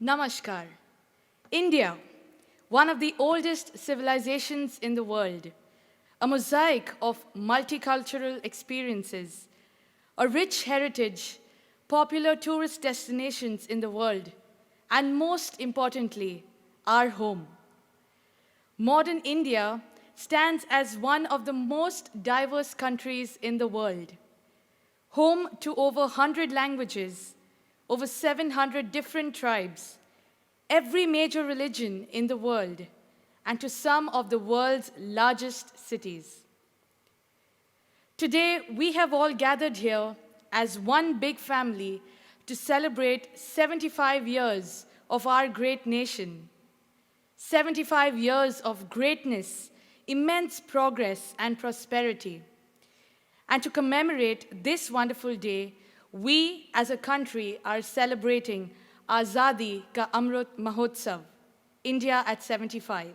Namaskar. India, one of the oldest civilizations in the world, a mosaic of multicultural experiences, a rich heritage, popular tourist destinations in the world, and most importantly, our home. Modern India stands as one of the most diverse countries in the world, home to over 100 languages, over 700 different tribes, every major religion in the world, and to some of the world's largest cities. Today, we have all gathered here as one big family to celebrate 75 years of our great nation. 75 years of greatness, immense progress, and prosperity. And to commemorate this wonderful day, we as a country are celebrating Azadi Ka Amrit Mahotsav, India at 75.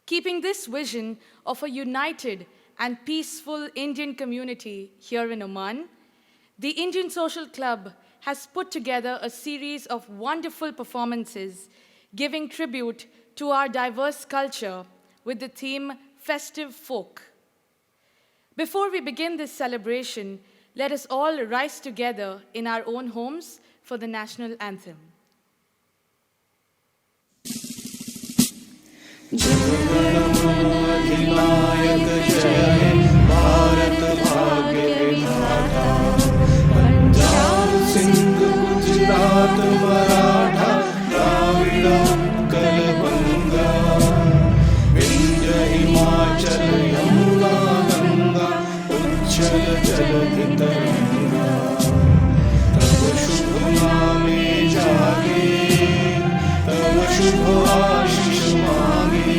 Keeping this vision of a united and peaceful Indian community here in Oman, the Indian Social Club has put together a series of wonderful performances giving tribute to our diverse culture with the theme Festive Folk. Before we begin this celebration, let us all rise together in our own homes for the national anthem. Jana Gana Mana जय भारत भाग्य विधाता पंजाब सिंध गुजरात मराठा द्राविड़ उत्कल बंगा विंध्य हिमाचल यमुना गंगा उच्छल जलधि तरंगा तब शुभ नामे जागे तब शुभ आशीष मांगे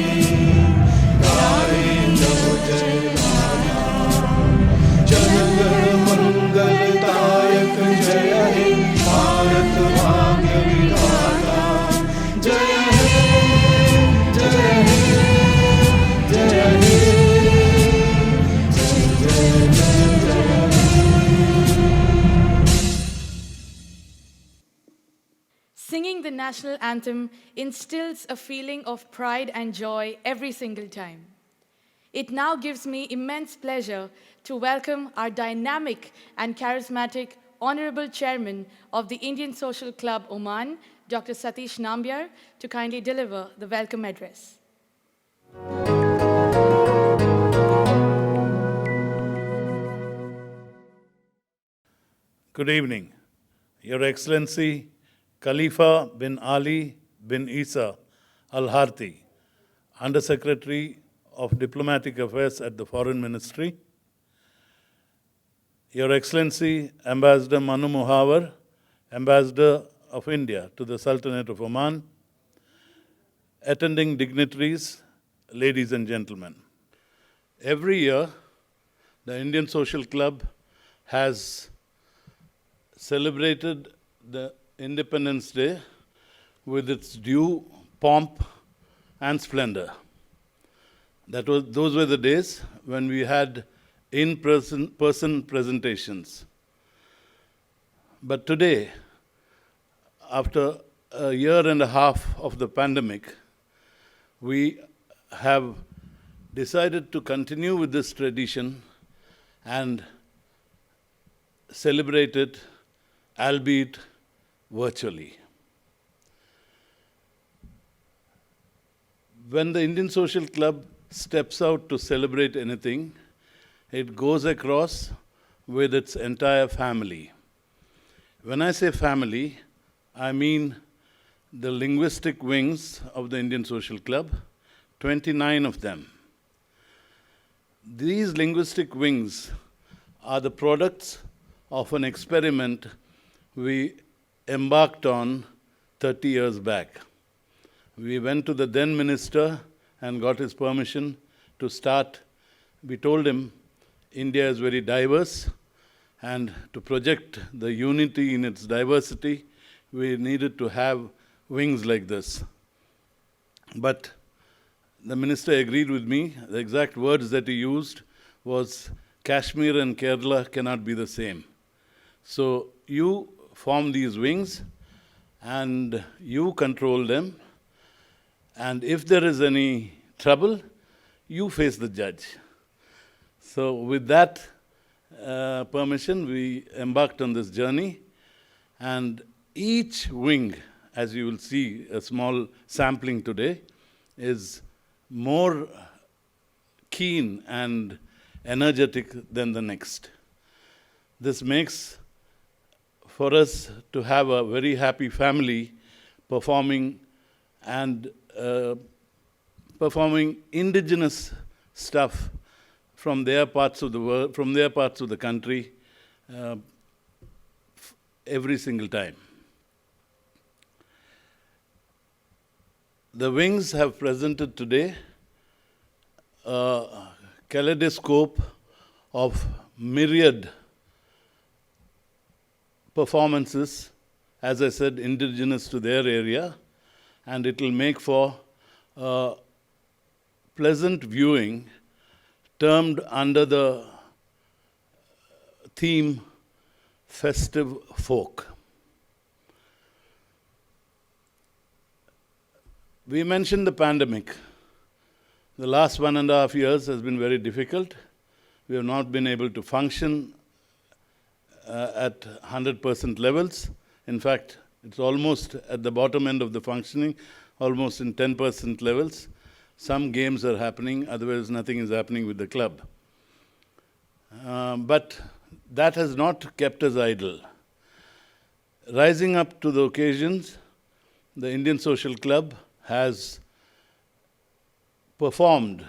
गाए तब जय गाना जनगण मंगलदायक जय हे भारत भाग्य विधाता जय हे जय हे जय हे जय जय जय Singing the national anthem instills a feeling of pride and joy every single time. It now gives me immense pleasure to welcome our dynamic and charismatic Honorable Chairman of the Indian Social Club Oman, Dr. Satish Nambiar, to kindly deliver the welcome address. Good evening, Your Excellency Khalifa bin Ali bin Isa Al Harthi, Under-Secretary of Diplomatic Affairs at the Foreign Ministry, Your Excellency Ambassador Manu Muhawar, Ambassador of India to the Sultanate of Oman, attending dignitaries, ladies and gentlemen. Every year, the Indian Social Club has celebrated the Independence Day with its due pomp and splendor. Those were the days when we had in-person presentations. But today, after a year and a half of the pandemic, we have decided to continue with this tradition and celebrate it, albeit virtually. When the Indian Social Club steps out to celebrate anything, it goes across with its entire family. When I say family, I mean the linguistic wings of the Indian Social Club, 29 of them. These linguistic wings are the products of an experiment we embarked on 30 years back. We went to the then minister and got his permission to start. We told him India is very diverse, and to project the unity in its diversity, we needed to have wings like this. But the minister agreed with me. The exact words that he used was, Kashmir and Kerala cannot be the same. So you form these wings, and you control them. And if there is any trouble, you face the judge. So with that permission, we embarked on this journey. And each wing, as you will see a small sampling today, is more keen and energetic than the next. This makes for us to have a very happy family performing and performing indigenous stuff from their parts of the world, from their parts of the country, every single time. The wings have presented today a kaleidoscope of myriad performances, as I said, indigenous to their area, and it will make for pleasant viewing termed under the theme Festive Folk. We mentioned the pandemic. The last 1.5 years has been very difficult. We have not been able to function at 100% levels. In fact, it's almost at the bottom end of the functioning, almost in 10% levels. Some games are happening, otherwise nothing is happening with the club. But that has not kept us idle. Rising up to the occasions, the Indian Social Club has performed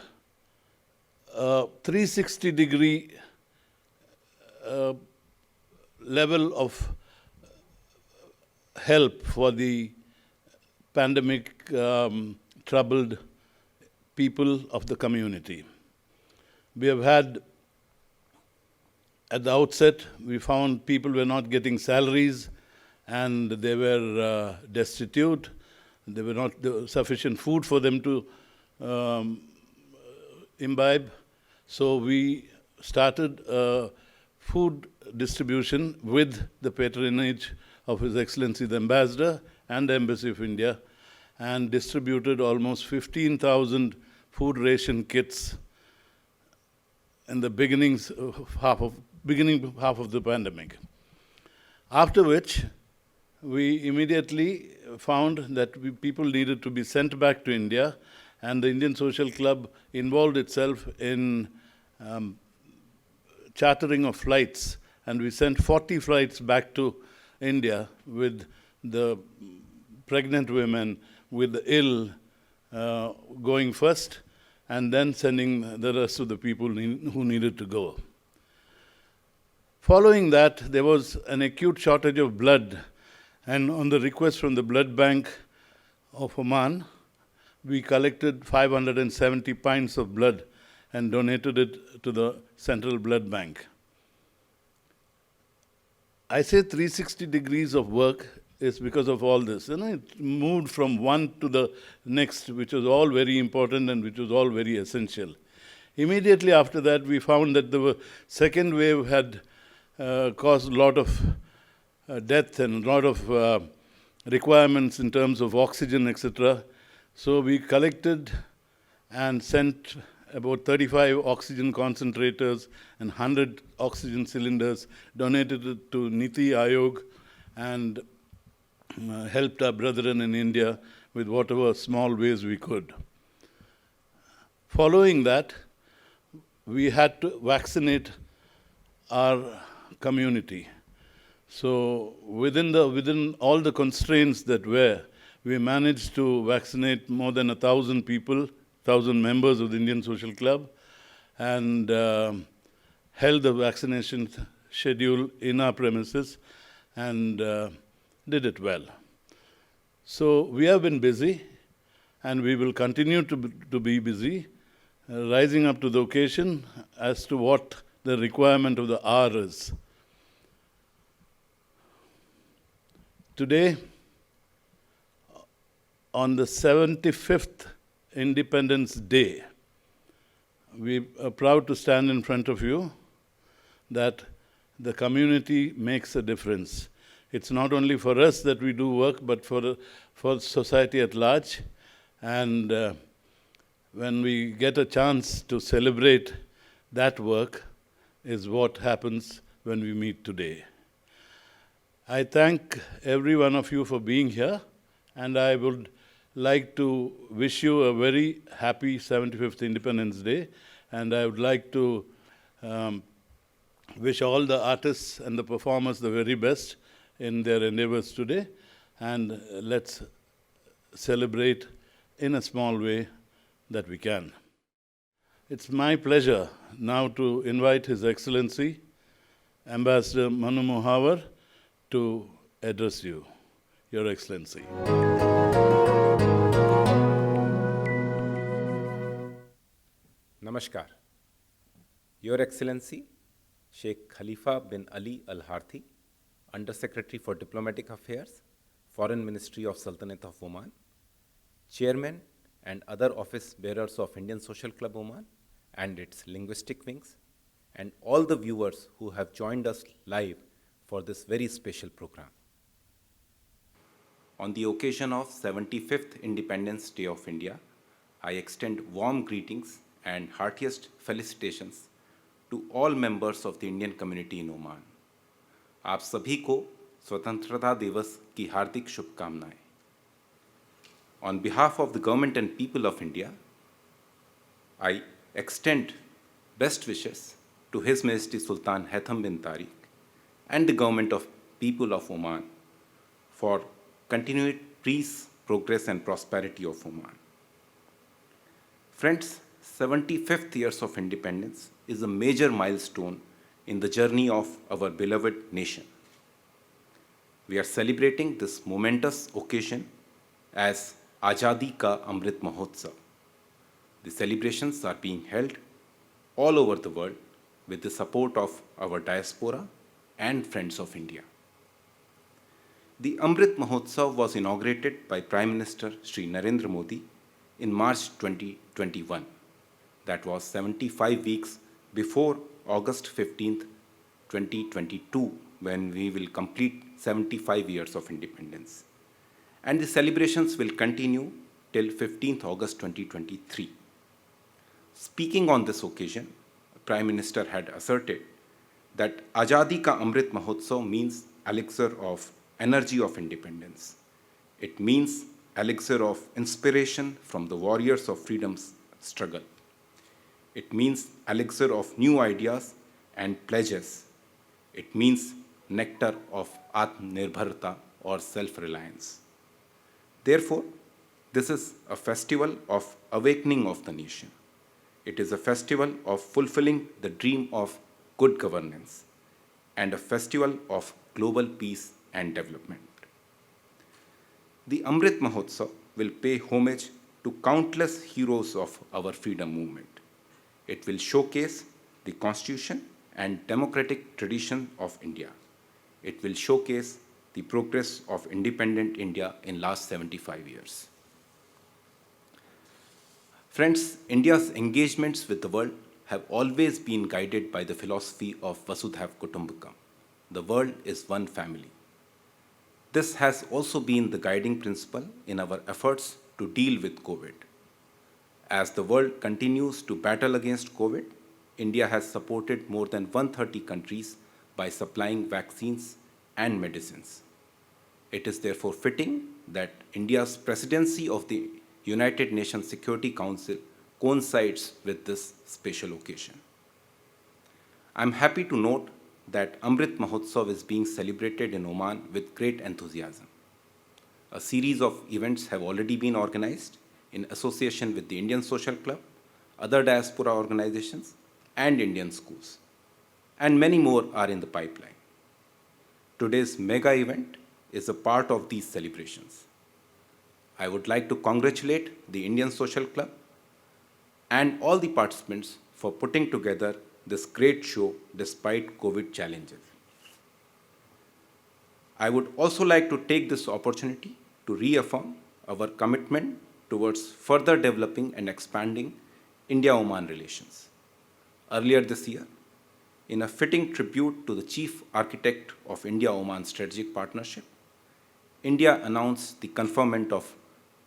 a 360-degree level of help for the pandemic troubled people of the community. We have had, at the outset, we found people were not getting salaries and they were destitute. There were not sufficient food for them to imbibe. So we started a food distribution with the patronage of His Excellency the Ambassador and the Embassy of India, and distributed almost 15,000 food ration kits in the beginning half of the pandemic. After which, we immediately found that people needed to be sent back to India, and the Indian Social Club involved itself in chartering of flights, and we sent 40 flights back to India with the pregnant women, with the ill going first, and then sending the rest of the people who needed to go. Following that, there was an acute shortage of blood, and on the request from the blood bank of Oman, we collected 570 pints of blood and donated it to the Central Blood Bank. I say 360 degrees of work is because of all this. It moved from one to the next, which was all very important and which was all very essential. Immediately after that, we found that the second wave had caused a lot of death and a lot of requirements in terms of oxygen, etc. So we collected and sent about 35 oxygen concentrators and 100 oxygen cylinders, donated it to Niti Aayog, and helped our brethren in India with whatever small ways we could. Following that, we had to vaccinate our community. So within all the constraints that were, we managed to vaccinate more than 1,000 people, 1,000 members of the Indian Social Club, and held the vaccination schedule in our premises and did it well. So we have been busy, and we will continue to be busy, rising up to the occasion as to what the requirement of the hour is. Today, on the 75th Independence Day, we are proud to stand in front of you that the community makes a difference. It's not only for us that we do work, but for society at large. And when we get a chance to celebrate that work is what happens when we meet today. I thank every one of you for being here, and I would like to wish you a very happy 75th Independence Day, and I would like to wish all the artists and the performers the very best in their endeavors today, and let's celebrate in a small way that we can. It's my pleasure now to invite His Excellency, Ambassador Manu Mohawar, to address you, Your Excellency. Namaskar. Your Excellency, Sheikh Khalifa bin Ali Al Harthi, Under Secretary for Diplomatic Affairs, Foreign Ministry of Sultanate of Oman, Chairman and other office bearers of Indian Social Club Oman and its linguistic wings, and all the viewers who have joined us live for this very special program. On the occasion of 75th Independence Day of India, I extend warm greetings and heartiest felicitations to all members of the Indian community in Oman. आप सभी को स्वतंत्रता दिवस की हार्दिक शुभकामनाएं. On behalf of the government and people of India, I extend best wishes to His Majesty Sultan Haitham bin Tariq and the government of people of Oman for continued peace, progress and prosperity of Oman. Friends, 75th years of independence is a major milestone in the journey of our beloved nation. We are celebrating this momentous occasion as Azadi Ka Amrit Mahotsav. The celebrations are being held all over the world with the support of our diaspora and friends of India. The Amrit Mahotsav was inaugurated by Prime Minister Shri Narendra Modi in March 2021. That was 75 weeks before August 15th, 2022, when we will complete 75 years of independence. And the celebrations will continue till 15th August 2023. Speaking on this occasion, Prime Minister had asserted that Azadi Ka Amrit Mahotsav means elixir of energy of independence. It means elixir of inspiration from the warriors of freedom's struggle. It means elixir of new ideas and pledges. It means nectar of Atmanirbharta or self-reliance. Therefore, this is a festival of awakening of the nation. It is a festival of fulfilling the dream of good governance and a festival of global peace and development. The Amrit Mahotsav will pay homage to countless heroes of our freedom movement. It will showcase the constitution and democratic tradition of India. It will showcase the progress of independent India in last 75 years. Friends, India's engagements with the world have always been guided by the philosophy of Vasudhaiva Kutumbakam. The world is one family. This has also been the guiding principle in our efforts to deal with COVID. As the world continues to battle against COVID, India has supported more than 130 countries by supplying vaccines and medicines. It is therefore fitting that India's presidency of the United Nations Security Council coincides with this special occasion. I am happy to note that Amrit Mahotsav is being celebrated in Oman with great enthusiasm. A series of events have already been organized in association with the Indian Social Club, other diaspora organizations, and Indian schools. And many more are in the pipeline. Today's mega event is a part of these celebrations. I would like to congratulate the Indian Social Club and all the participants for putting together this great show despite COVID challenges. I would also like to take this opportunity to reaffirm our commitment towards further developing and expanding India-Oman relations. Earlier this year, in a fitting tribute to the chief architect of India-Oman Strategic Partnership, India announced the conferment of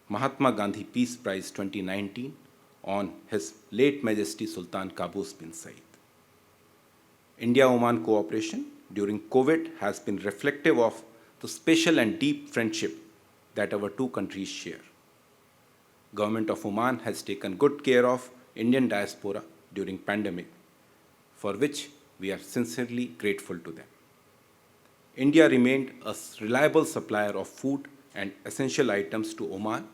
Mahatma Gandhi Peace Prize 2019 on His late Majesty Sultan Qaboos bin Said. India-Oman cooperation during COVID has been reflective of the special and deep friendship that our two countries share. Government of Oman has taken good care of Indian diaspora during pandemic, for which we are sincerely grateful to them. India remained a reliable supplier of food and essential items to Oman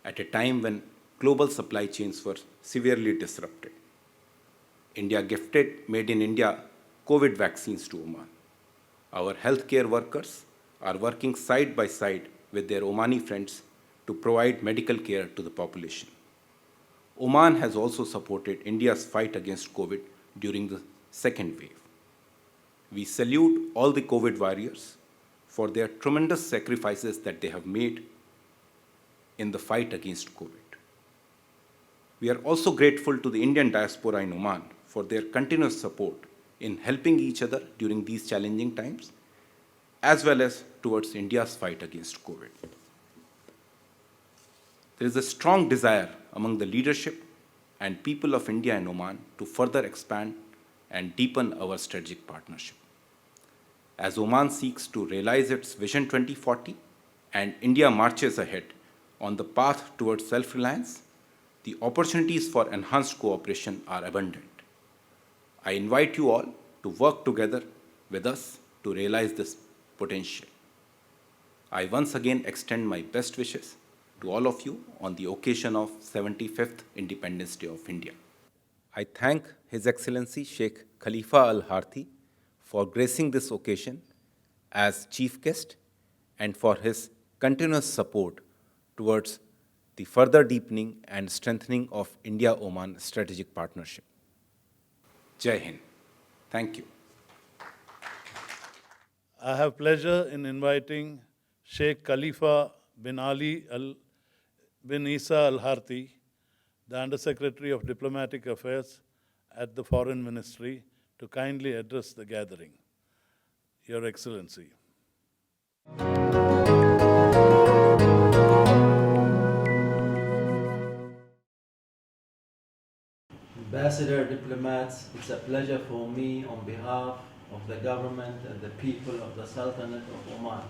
at a time when global supply chains were severely disrupted. India gifted Made in India COVID vaccines to Oman. Our healthcare workers are working side by side with their Omani friends to provide medical care to the population. Oman has also supported India's fight against COVID during the second wave. We salute all the COVID warriors for their tremendous sacrifices that they have made in the fight against COVID. We are also grateful to the Indian diaspora in Oman for their continuous support in helping each other during these challenging times, as well as towards India's fight against COVID. There is a strong desire among the leadership and people of India and Oman to further expand and deepen our strategic partnership. As Oman seeks to realize its Vision 2040 and India marches ahead on the path towards self-reliance, the opportunities for enhanced cooperation are abundant. I invite you all to work together with us to realize this potential. I once again extend my best wishes to all of you on the occasion of 75th Independence Day of India. I thank His Excellency Sheikh Khalifa Al Harthi for gracing this occasion as chief guest and for his continuous support towards the further deepening and strengthening of India-Oman strategic partnership. Jai Hind. Thank you. I have pleasure in inviting Sheikh Khalifa bin bin Isa Al Harthi, the Undersecretary of Diplomatic Affairs at the Foreign Ministry, to kindly address the gathering. Your Excellency. Ambassador, diplomats, it's a pleasure for me on behalf of the government and the people of the Sultanate of Oman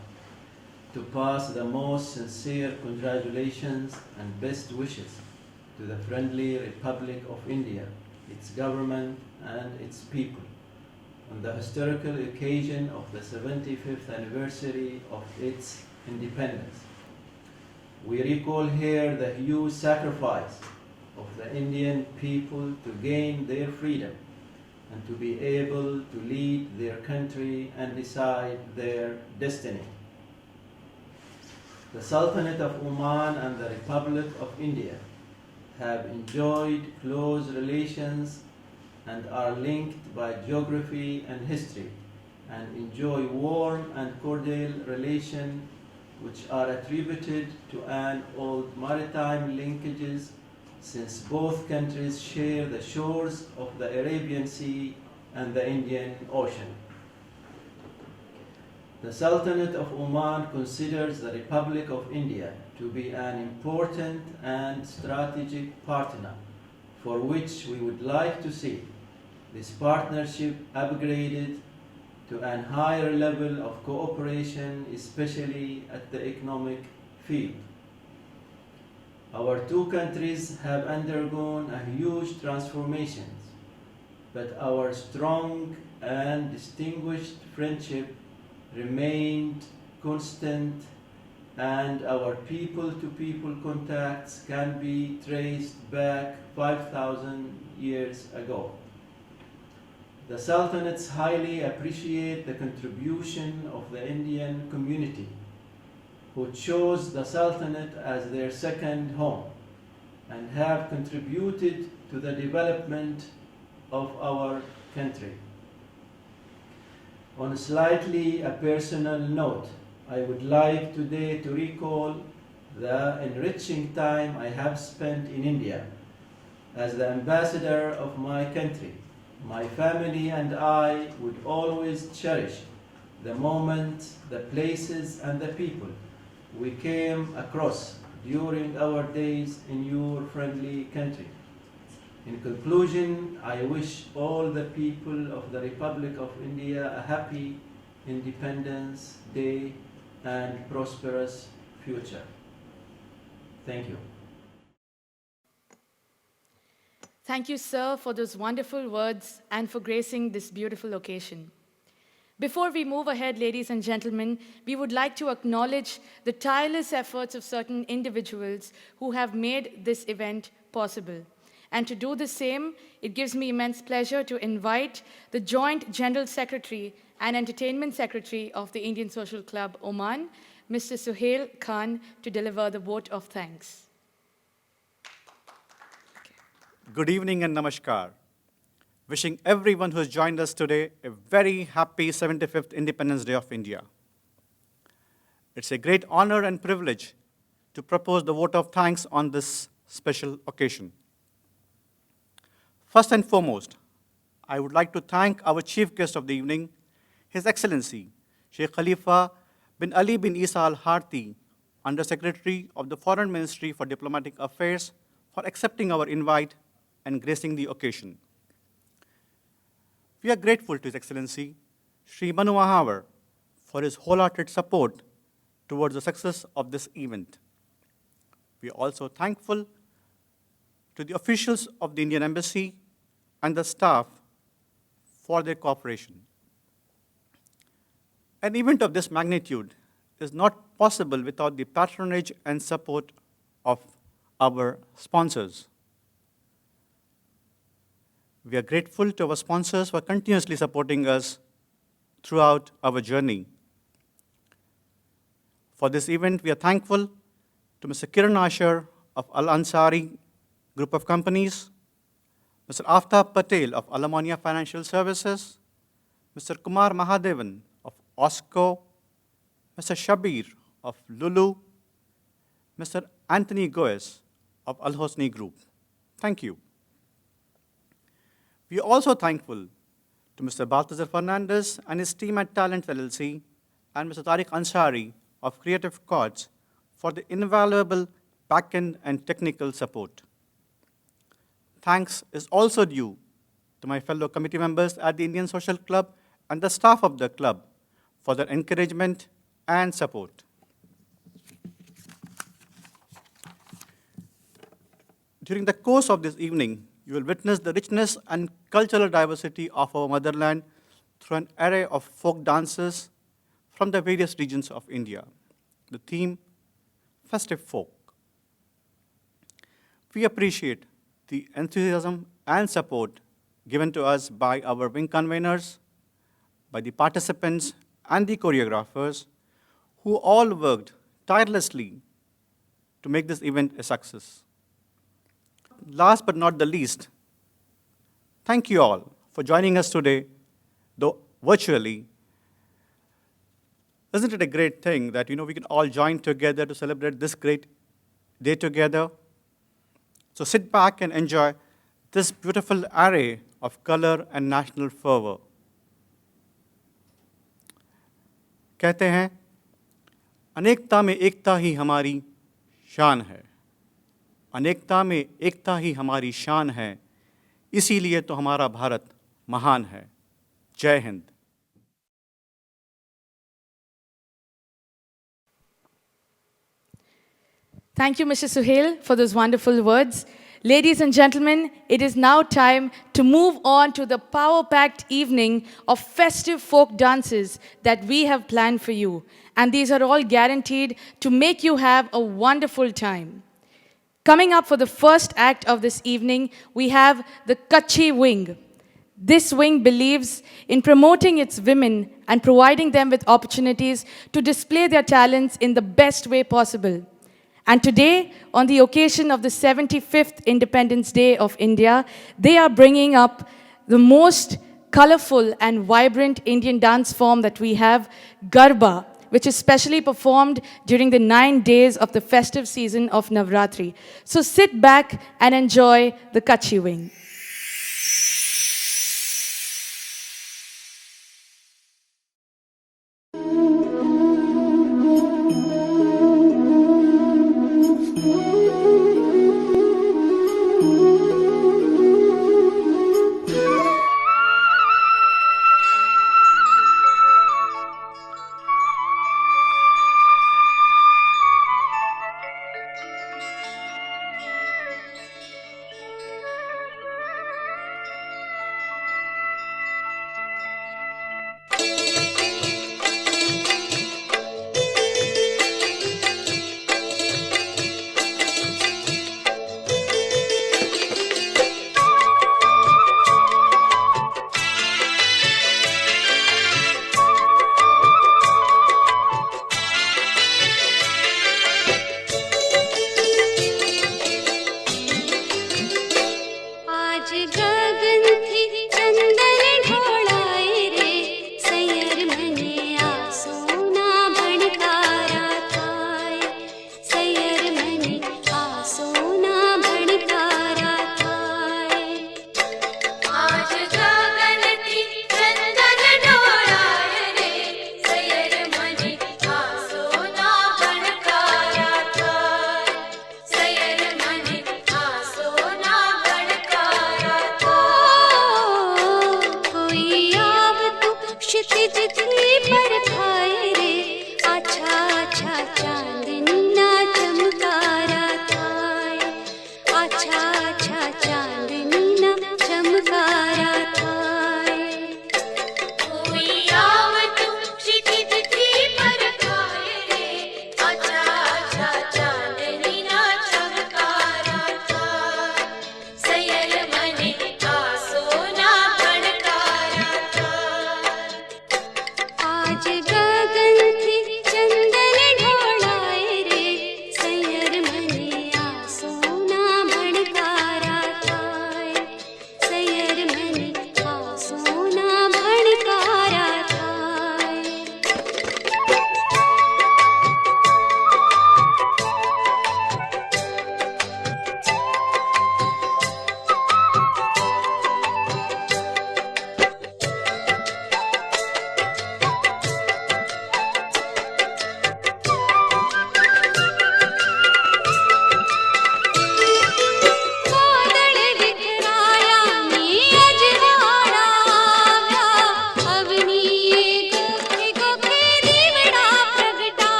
to pass the most sincere congratulations and best wishes to the friendly Republic of India, its government and its people, on the historical occasion of the 75th anniversary of its independence. We recall here the huge sacrifice of the Indian people to gain their freedom and to be able to lead their country and decide their destiny. The Sultanate of Oman and the Republic of India have enjoyed close relations and are linked by geography and history, and enjoy warm and cordial relations which are attributed to an old maritime linkages, since both countries share the shores of the Arabian Sea and the Indian Ocean. The Sultanate of Oman considers the Republic of India to be an important and strategic partner, for which we would like to see this partnership upgraded to a higher level of cooperation, especially at the economic field. Our two countries have undergone a huge transformations, but our strong and distinguished friendship remained constant, and our people-to-people contacts can be traced back 5,000 years ago. The Sultanates highly appreciate the contribution of the Indian community, who chose the Sultanate as their second home and have contributed to the development of our country. On a slightly personal note, I would like today to recall the enriching time I have spent in India as the ambassador of my country My family and I would always cherish the moment, the places, and the people we came across during our days in your friendly country. In conclusion, I wish all the people of the Republic of India a happy Independence Day and prosperous future. Thank you. Thank you, sir, for those wonderful words and for gracing this beautiful occasion. Before we move ahead, ladies and gentlemen, we would like to acknowledge the tireless efforts of certain individuals who have made this event possible. And to do the same, it gives me immense pleasure to invite the Joint General Secretary and Entertainment Secretary of the Indian Social Club, Oman, Mr. Suhail Khan, to deliver the vote of thanks. Good evening and namaskar. Wishing everyone who has joined us today a very happy 75th Independence Day of India. It's a great honor and privilege to propose the vote of thanks on this special occasion. First and foremost, I would like to thank our chief guest of the evening, His Excellency Sheikh Khalifa bin Ali bin Isa Al Harthi, Under Secretary of the Foreign Ministry for Diplomatic Affairs, for accepting our invite and gracing the occasion. We are grateful to His Excellency Shri Manu Mahavar for his wholehearted support towards the success of this event. We are also thankful to the officials of the Indian Embassy and the staff for their cooperation. An event of this magnitude is not possible without the patronage and support of our sponsors. We are grateful to our sponsors for continuously supporting us throughout our journey. For this event, we are thankful to Mr. Kiran Asher of Al Ansari Group of Companies, Mr. Aftab Patel of Alamonia Financial Services, Mr. Kumar Mahadevan of OSCO, Mr. Shabir of Lulu, Mr. Anthony Goes of Al Hosni Group. Thank you. We are also thankful to Mr. Balthazar Fernandez and his team at Talent LLC and Mr. Tariq Ansari of Creative Chords for the invaluable back-end and technical support. Thanks is also due to my fellow committee members at the Indian Social Club and the staff of the club for their encouragement and support. During the course of this evening, you will witness the richness and cultural diversity of our motherland through an array of folk dances from the various regions of India. The theme, Festive Folk. We appreciate the enthusiasm and support given to us by our wing conveners, by the participants and the choreographers, who all worked tirelessly to make this event a success. Last but not the least, thank you all for joining us today, though virtually. Isn't it a great thing that we can all join together to celebrate this great day together? So sit back and enjoy this beautiful array of color and national fervor. कहते हैं, अनेकता में एकता ही हमारी शान है। अनेकता में एकता ही हमारी शान है, इसीलिए तो हमारा भारत महान है। जय Hind. Thank you, Mr. Suhail, for those wonderful words. Ladies and gentlemen, it is now time to move on to the power-packed evening of festive folk dances that we have planned for you. And these are all guaranteed to make you have a wonderful time. Coming up for the first act of this evening, we have the Kutchi Wing. This wing believes in promoting its women and providing them with opportunities to display their talents in the best way possible. And today, on the occasion of the 75th Independence Day of India, they are bringing up the most colorful and vibrant Indian dance form that we have, Garba, which is specially performed during the 9 days of the festive season of Navratri. So sit back and enjoy the Kutchi Wing.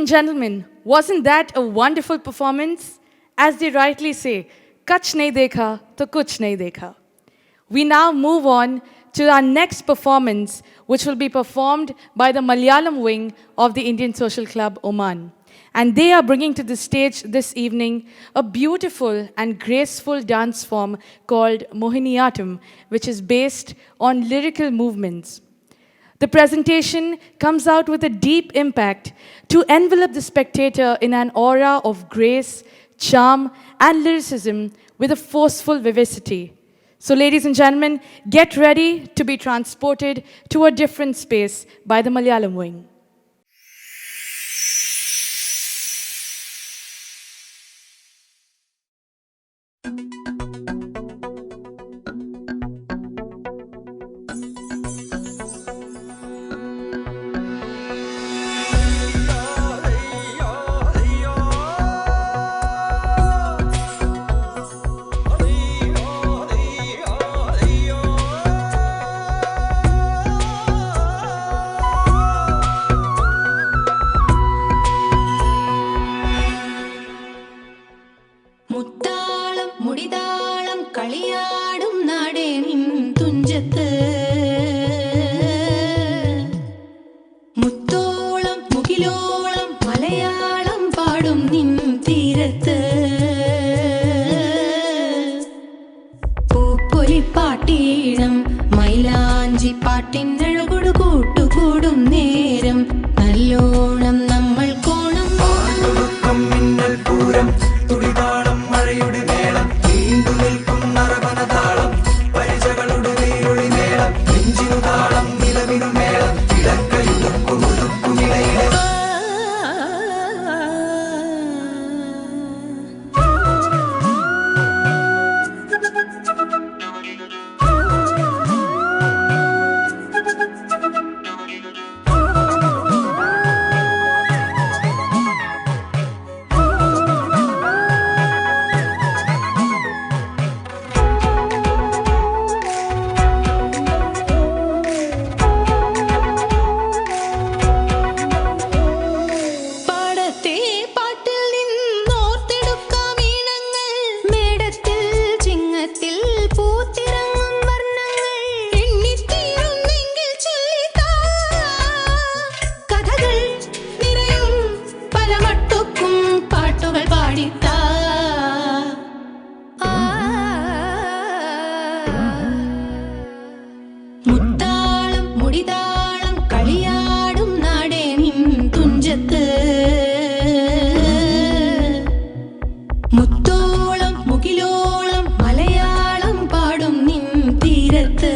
and gentlemen, wasn't that a wonderful performance? As they rightly say, Kach nahi dekha, to kuch nahi dekha. We now move on to our next performance, which will be performed by the Malayalam wing of the Indian Social Club Oman. And they are bringing to the stage this evening a beautiful and graceful dance form called Mohiniyattam, which is based on lyrical movements. The presentation comes out with a deep impact to envelop the spectator in an aura of grace, charm, and lyricism with a forceful vivacity. So, ladies and gentlemen, get ready to be transported to a different space by the Malayalam wing. മുത്താളം മുടിതാളം കളിയാടും നാടേ നിൻ തുഞ്ചത്ത് മുത്തോളം മുകിലോളം മലയാളം പാടും നിൻ തീരത്ത് പൂപ്പൊലിപ്പാട്ടീണം മൈലാഞ്ചി പാട്ടിനഴകൊടു കൂട്ടുകൂടും നേരം നല്ലോണം നമ്മൾ കോണം മിന്നൽ പൂരം തുടിതാളം മഴയുടെ മേളം നീണ്ടു നിൽക്കും നറവനതാളം പരിചകളുടെ നീരൊളി മേളം നെഞ്ചിനു താളം നിലവിനു മേളം ഇടക്കയുടുക്കുമിടയിലെ മുത്താളം മുടിതാളം കളിയാടും നാടേ നിൻ തുഞ്ചത്ത് മുത്തോളം മുകിലോളം മലയാളം പാടും നിൻ തീരത്ത്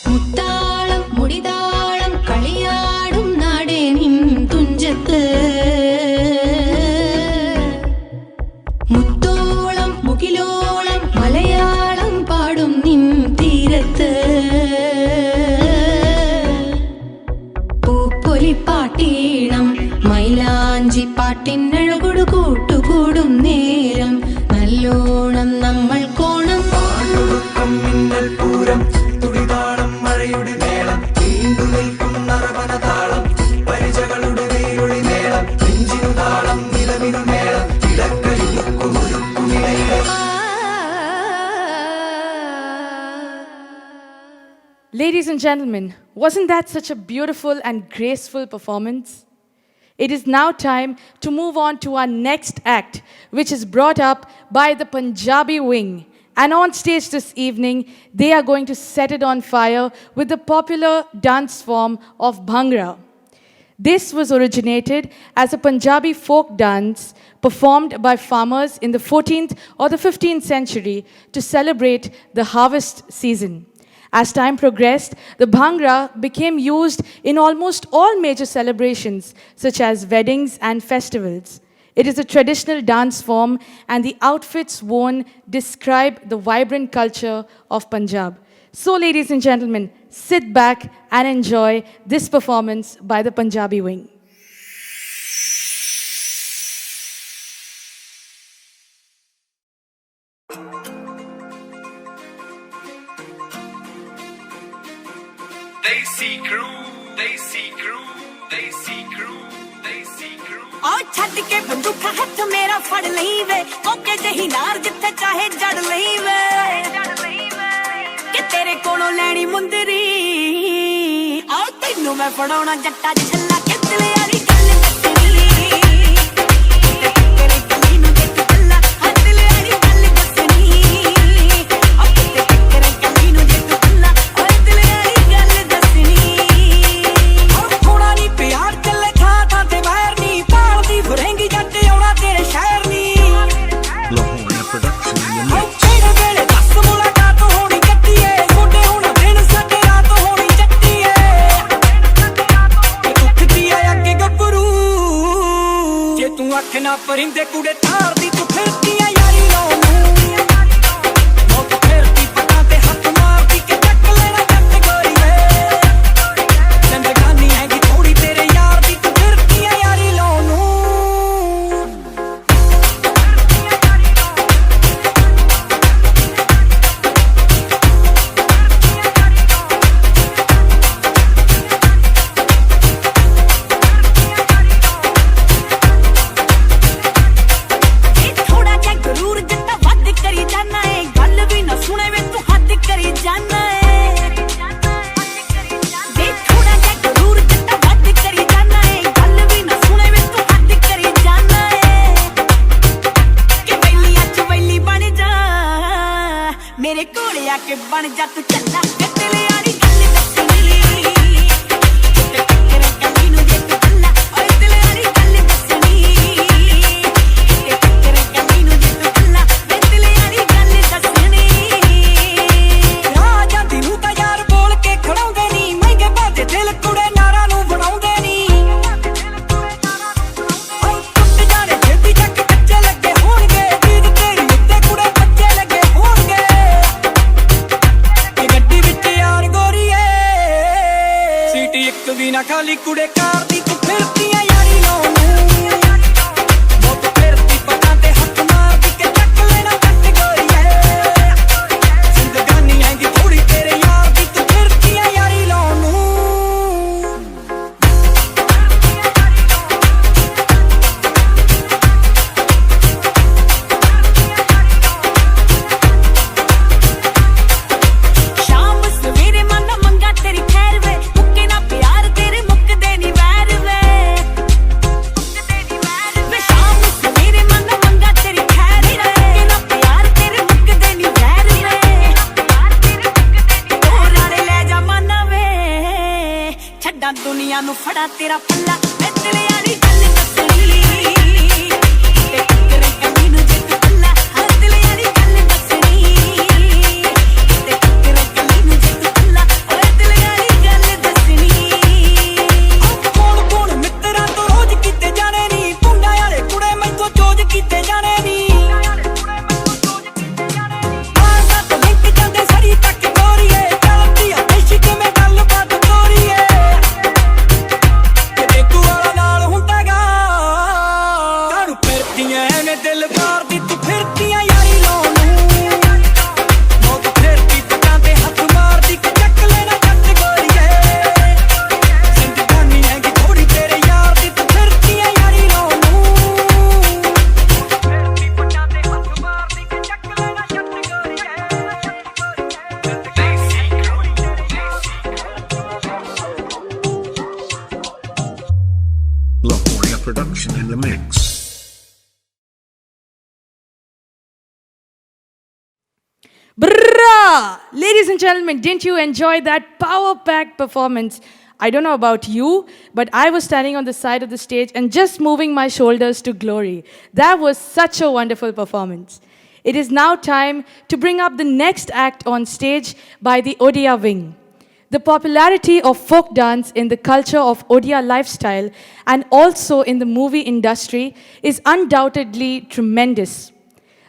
മുത്താളം മുടിതാളം കളിയാടും നാടേ നിൻ തുഞ്ചത്ത് മുത്തോളം മുകിലോളം മലയാളം പാടും നിൻ തീരത്ത് പൂപ്പൊലിപ്പാട്ടീണം മൈലാഞ്ചി പാട്ടിനഴകൊടു കൂട്ടുകൂടും നേരം നല്ലോണം നമ്മൾ കോണം മിന്നൽ പൂരം തുടിതാളം മഴയുടെ മേളം നീണ്ടു നിൽക്കും നറവനതാളം പരിചകളുടെ നീരൊളി മേളം നെഞ്ചിനു താളം നിലവിനു മേളം ഇടക്കയുടുക്കുമിടയിലെ Ladies and gentlemen, wasn't that such a beautiful and graceful performance? It is now time to move on to our next act, which is brought up by the Punjabi wing. And on stage this evening, they are going to set it on fire with the popular dance form of Bhangra. This was originated as a Punjabi folk dance performed by farmers in the 14th or the 15th century to celebrate the harvest season. As time progressed, the Bhangra became used in almost all major celebrations, such as weddings and festivals. It is a traditional dance form, and the outfits worn describe the vibrant culture of Punjab. So, ladies and gentlemen, sit back and enjoy this performance by the Punjabi wing. Desi crew, Desi crew, Desi crew, Desi crew. ਆਓ ਛੱਡ ਕੇ ਬੰਦੂਕਾਂ ਹੱਥ ਮੇਰਾ ਫੜ ਲਈ ਵੇ okay ਜਹੀ ਨਾਰ ਜਿੱਥੇ ਚਾਹੇ ਜੜ ਲਈ ਵੇ ਕਿ ਤੇਰੇ ਕੋਲੋਂ ਲੈਣੀ ਮੁੰਦਰੀ ਆਓ ਤੈਨੂੰ ਮੈਂ ਫੜਾਉਣਾ ਜੱਟਾ ਚ ਛੱਲਾ ਕਿ ਦਿਲ ਯਾਰੀ ਗੱਲ ਦੱਸਣੀ ਤੇ ਤੇਰੇ ਕੱਲੀ ਨੂੰ ਦੇਖ ਚੱਲਾ ਹਾਂ ਦਿਲ ਯਾਰੀ ਗੱਲ ਦੱਸਣੀ ਆ ਤੇ ਤੇਰੇ ਕੱਲੀ ਨੂੰ ਦੇਖ ਚੱਲਾ ਓਏ ਦਿਲ ਯਾਰੀ ਗੱਲ ਦੱਸਣੀ ਆਓ ਥੋੜਾ ਨਹੀਂ ਪਿਆਰ ਚੱਲੇ ਥਾਂ ਥਾਂ ਤੇ ਬਾਹਰ ਨਹੀਂ ਪਾਲਦੀ ਫਰੇਂਗੀ ਜੱਟ ਆਉਣਾ ਤੇਰੇ ਸ਼ਹਿਰ ਨਹੀਂ Lahore production in the mix. ਕਿਹੜੇ ਵੇਲੇ ਦੱਸ ਮੁਲਾਕਾਤ ਹੋਣੀ ਕੱਟੀਏ ਛੋਟੇ ਹੁਣ ਦਿਨ ਸਾਡੇ ਰਾਤ ਹੋਣੀ ਚੱਟੀਏ ਦੁੱਖ ਦੀ ਆ ਅੱਗੇ ਗੱਭਰੂ ਜੇ ਤੂੰ ਅੱਖ ਨਾ ਪਰਿੰਦੇ ਕੁੜੇ ਤਾਰਦੀ ਤੂੰ ਫਿਰਦੀ ਆ ਯਾਰੀ ਲਾਉਣ ਨੂੰ ਮੌਤ ਫਿਰਦੀ ਪਟਾਂ ਤੇ ਹੱਥ ਮਾਰਦੀ ਕਿ ਚੱਕ ਲੈਣਾ ਜੱਟ ਗੋਰੀਏ ਜ਼ਿੰਦਗਾਨੀ ਹੈਗੀ ਥੋੜੀ ਤੇਰੇ ਯਾਰ ਦੀ ਤੂੰ ਫਿਰਦੀ ਆ ਯਾਰੀ ਲਾਉਣ ਨੂੰ ਇਹ ਥੋੜਾ ਜਿਹਾ ਗਰੂਰ ਜਿੱਤਾ ਵੱਧ ਕਰੀ ਜਾਨਾ ਏ ਗੱਲ ਵੀ ਨਾ ਸੁਣੇ ਵੇ ਤੂੰ ਹੱਦ ਕਰੀ ਜਾਨਾ ਏ ਇਹ ਥੋੜਾ ਜਿਹਾ ਗਰੂਰ ਜਿੱਤਾ ਵੱਧ ਕਰੀ ਜਾਨਾ ਏ ਗੱਲ ਵੀ ਨਾ ਸੁਣੇ ਵੇ ਤੂੰ ਹੱਦ ਕਰੀ ਜਾਨਾ ਏ ਕਿ ਵੈਲੀਆਂ ਚ ਵੈਲੀ ਬਣ ਜਾ ਮੇਰੇ ਕੋਲ ਆ ਕੇ ਬਣ ਜਾ ਤੂੰ ਚੱਲਾ ਦਿਲ ਯਾਰੀ ਗੱਲ ਦੱਸਣੀ ਤੇ ਤੇਰੇ ਕੱਲੀ ਨੂੰ ਦੇਖ ਚੱਲਾ ਓਏ ਦਿਲ ਯਾਰੀ ਗੱਲ ਦੱਸਣੀ ਤੇ ਤੇਰੇ ਕੱਲੀ ਨੂੰ ਦੇਖ ਚੱਲਾ ਵੇ ਦਿਲ ਯਾਰੀ ਗੱਲ ਦੱਸਣੀ ਰਾਜਾਂ ਦੀ ਨੂੰ ਤਾਂ ਯਾਰ ਬੋਲ ਕੇ ਖੜਾਉਂਦੇ ਨਹੀਂ ਮਹਿੰਗੇ ਬਾਦੇ ਦਿਲ ਕੁੜੇ ਨਾਰਾਂ ਨੂੰ ਬਣਾਉਂਦੇ ਨਹੀਂ ਓ ਟੁੱਟ ਜਾਣੇ ਛੇਤੀ ਚੱਕ ਕੱਚੇ ਲੱਗੇ ਹੋਣਗੇ ਜੀਦ ਤੇਰੀ ਉੱਤੇ ਕੁੜੇ ਬੱਚੇ ਲੱਗੇ ਹੋਣਗੇ ਕਿ ਗੱਡੀ ਵਿੱਚ ਯਾਰ ਗੋਰੀਏ ਸੀਟੀ ਇੱਕ ਵੀ ਨਾ ਖਾਲੀ ਕੁੜੇ ਕਾਰ ਦੀ ਤੂੰ ਫਿਰਦੀਆਂ ਯਾਰੀ ਲਾਉਣ ਨੂੰ ਬਹੁਤ ਫਿਰਦੀ ਪਟਾਂ ਤੇ ਹੱਥ ਮਾਰਦੀ ਕਿ ਚੱਕ ਲੈਣਾ ਜੱਟ ਗੋਰੀਏ ਜ਼ਿੰਦਗਾਨੀ ਹੈਗੀ ਥੋੜੀ ਤੇਰੇ ਯਾਰ ਦੀ ਤੂੰ ਫਿਰਦੀਆਂ ਯਾਰੀ ਲਾਉਣ ਨੂੰ ਸ਼ਾਮ ਸਵੇਰੇ ਮਨ ਮੰਗਾ ਤੇਰੀ ਖੈਰ ਵੇ ਮੁੱਕੇ ਨਾ ਪਿਆਰ ਤੇਰੇ ਮੁੱਕਦੇ ਨੀ ਵੈਰ ਵੇ ਵੇ ਸ਼ਾਮ ਸਵੇਰੇ ਮਨ ਮੰਗਾ ਤੇਰੀ ਖੈਰ ਵੇ ਮੁੱਕੇ ਨਾ ਪਿਆਰ ਤੇਰੇ ਮੁੱਕਦੇ ਨੀ ਵੈਰ ਵੇ ਹੋਰ ਨਾਲੇ ਲੈ ਜਾ ਮਨ ਵੇ ਛੱਡਾਂ ਦੁਨੀਆ ਨੂੰ ਫੜਾ ਤੇਰਾ ਪੱਲਾ ਮੈਂ ਦਿਲ ਯਾਰੀ ਗੱਲ ਦੱਸਣੀ ਤੇ ਤੇਰੇ ਕੱਲੀ ਨੂੰ ਜਿੱਤ ਪੱਲਾ ਹਾਂ ਦਿਲ ਯਾਰੀ ਗੱਲ ਦੱਸਣੀ ਤੇ ਤੇਰੇ ਕੱਲੀ ਨੂੰ ਜਿੱਤ ਪੱਲਾ ਓਏ ਦਿਲ ਯਾਰੀ ਗੱਲ ਦੱਸਣੀ ਕੌਣ ਕੌਣ ਮਿੱਤਰਾਂ ਤੋਂ ਰੋਜ਼ ਕੀਤੇ ਜਾਣੇ ਨੀ ਪੁੰਡਾ ਵਾਲੇ ਕੁੜੇ ਮੈਥੋਂ ਚੋਜ ਕੀਤੇ ਜਾਣੇ ਨੀ ਆਸਾ ਤੋਂ ਲਿੰਕ ਜਾਂਦੇ ਸੜੀ ਤੱਕ ਗੋਰੀਏ ਚੱਲਦੀ ਆ ਦੇਸ਼ੀ ਕਿਵੇਂ ਗੱਲਬਾਤ ਗੋਰੀਏ ਕਿ ਦੇਖੂ ਵਾਲਾ ਨਾਲ ਹੁੰਦਾਗਾ ਕਾਹਨੂੰ ਫਿਰਦੀਆਂ ਐਵੇਂ ਦਿਲ ਮਾਰਦੀ ਤੂੰ ਫਿਰਦੀਆਂ ਯਾਰੀ ਲਾਉਣ ਨੂੰ ਮੌਤ ਫਿਰਦੀ ਪਟਾਂ ਤੇ ਹੱਥ ਮਾਰਦੀ ਕਿ ਚੱਕ ਲੈਣਾ ਜੱਟ ਗੋਰੀਏ ਜ਼ਿੰਦਗਾਨੀ ਹੈਗੀ ਥੋੜੀ ਤੇਰੇ ਯਾਰ ਦੀ ਤੂੰ ਫਿਰਦੀਆਂ ਯਾਰੀ ਲਾਉਣ ਨੂੰ ਫਿਰਦੀ ਪਟਾਂ ਤੇ ਹੱਥ ਮਾਰਦੀ ਕਿ ਚੱਕ ਲੈਣਾ ਜੱਟ ਗੋਰੀਏ Desi crew, Lahore production in the mix. Brrrah! Ladies and gentlemen, didn't you enjoy that power-packed performance? I don't know about you, but I was standing on the side of the stage and just moving my shoulders to glory. That was such a wonderful performance. It is now time to bring up the next act on stage by the Odia Wing. The popularity of folk dance in the culture of Odia lifestyle and also in the movie industry is undoubtedly tremendous.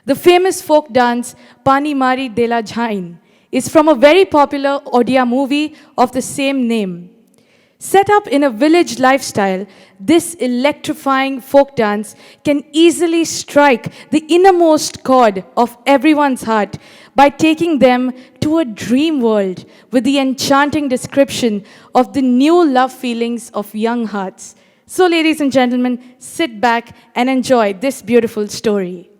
The famous folk dance Pani Mari Dela Jhain is from a very popular Odia movie of the same name. Set up in a village lifestyle, this electrifying folk dance can easily strike the innermost chord of everyone's heart by taking them to a dream world with the enchanting description of the new love feelings of young hearts. So, ladies and gentlemen, sit back and enjoy this beautiful story.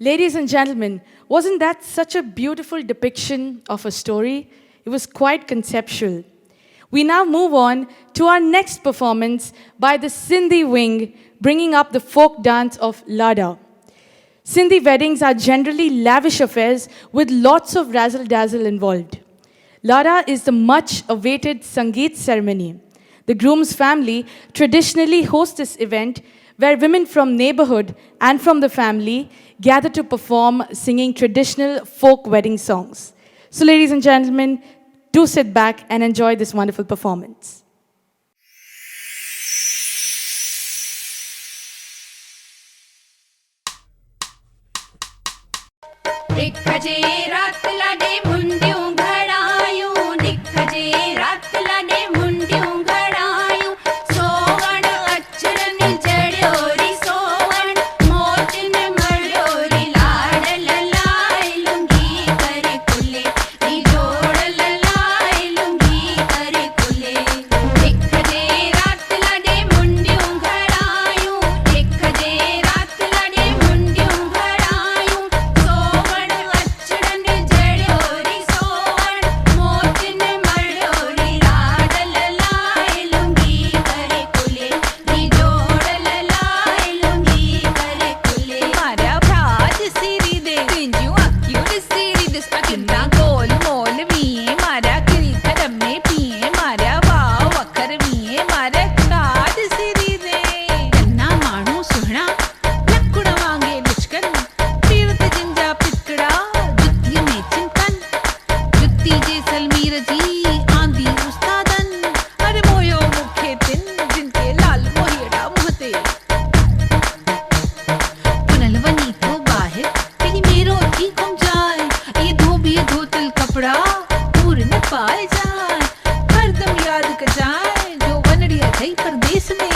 Ladies and gentlemen, wasn't that such a beautiful depiction of a story? It was quite conceptual. We now move on to our next performance by the Sindhi wing, bringing up the folk dance of Lada. Sindhi weddings are generally lavish affairs with lots of razzle-dazzle involved. Lada is the much-awaited Sangeet ceremony. The groom's family traditionally hosts this event where women from neighborhood and from the family gather to perform singing traditional folk wedding songs. So ladies and gentlemen, do sit back and enjoy this wonderful performance. दिखजे रात लाडे मुंडियूं घड़ायूं दिखजे रात लाडे मुंडियूं घड़ायूं सोवण अचरन जड़ियोरी सोवण मोचन मड़ियोरी लाड ललाई लुंगी करे कुले नी जोड़ ललाई लुंगी करे कुले दिखजे रात लाडे मुंडियूं घड़ायूं दिखजे रात लाडे मुंडियूं घड़ायूं सोवण अचरन जड़ियोरी सोवण मोचन मड़ियोरी लाड ललाई लुंगी करे कुले नी जोड़ ललाई लुंगी करे कुले मारा भ्राज सिरी दे तिंजू अक्यूं सिरी दे किन्ना गोल मोल वीए मारा किरी धरमे पिए मारा वाव वखर वीए मारा काद सिरी दे कन्ना माण्हू सुहणा लकुण वांगे लुचकन पीरत जिंजा पितड़ा जुत्ती में चिंतन जुत्ती जे सलमीर जी आंदी उस्तादन अरे मोयो मुखे तिन जिनके लाल मोहिड़ा मुहते पुनलवनी तो बाहर तेरी मेरो थी गुम जाए ये धोबी धोतल कपड़ा पूर न पाए जाए हरदम याद कर जाए जो वनड़िया थई परदेस में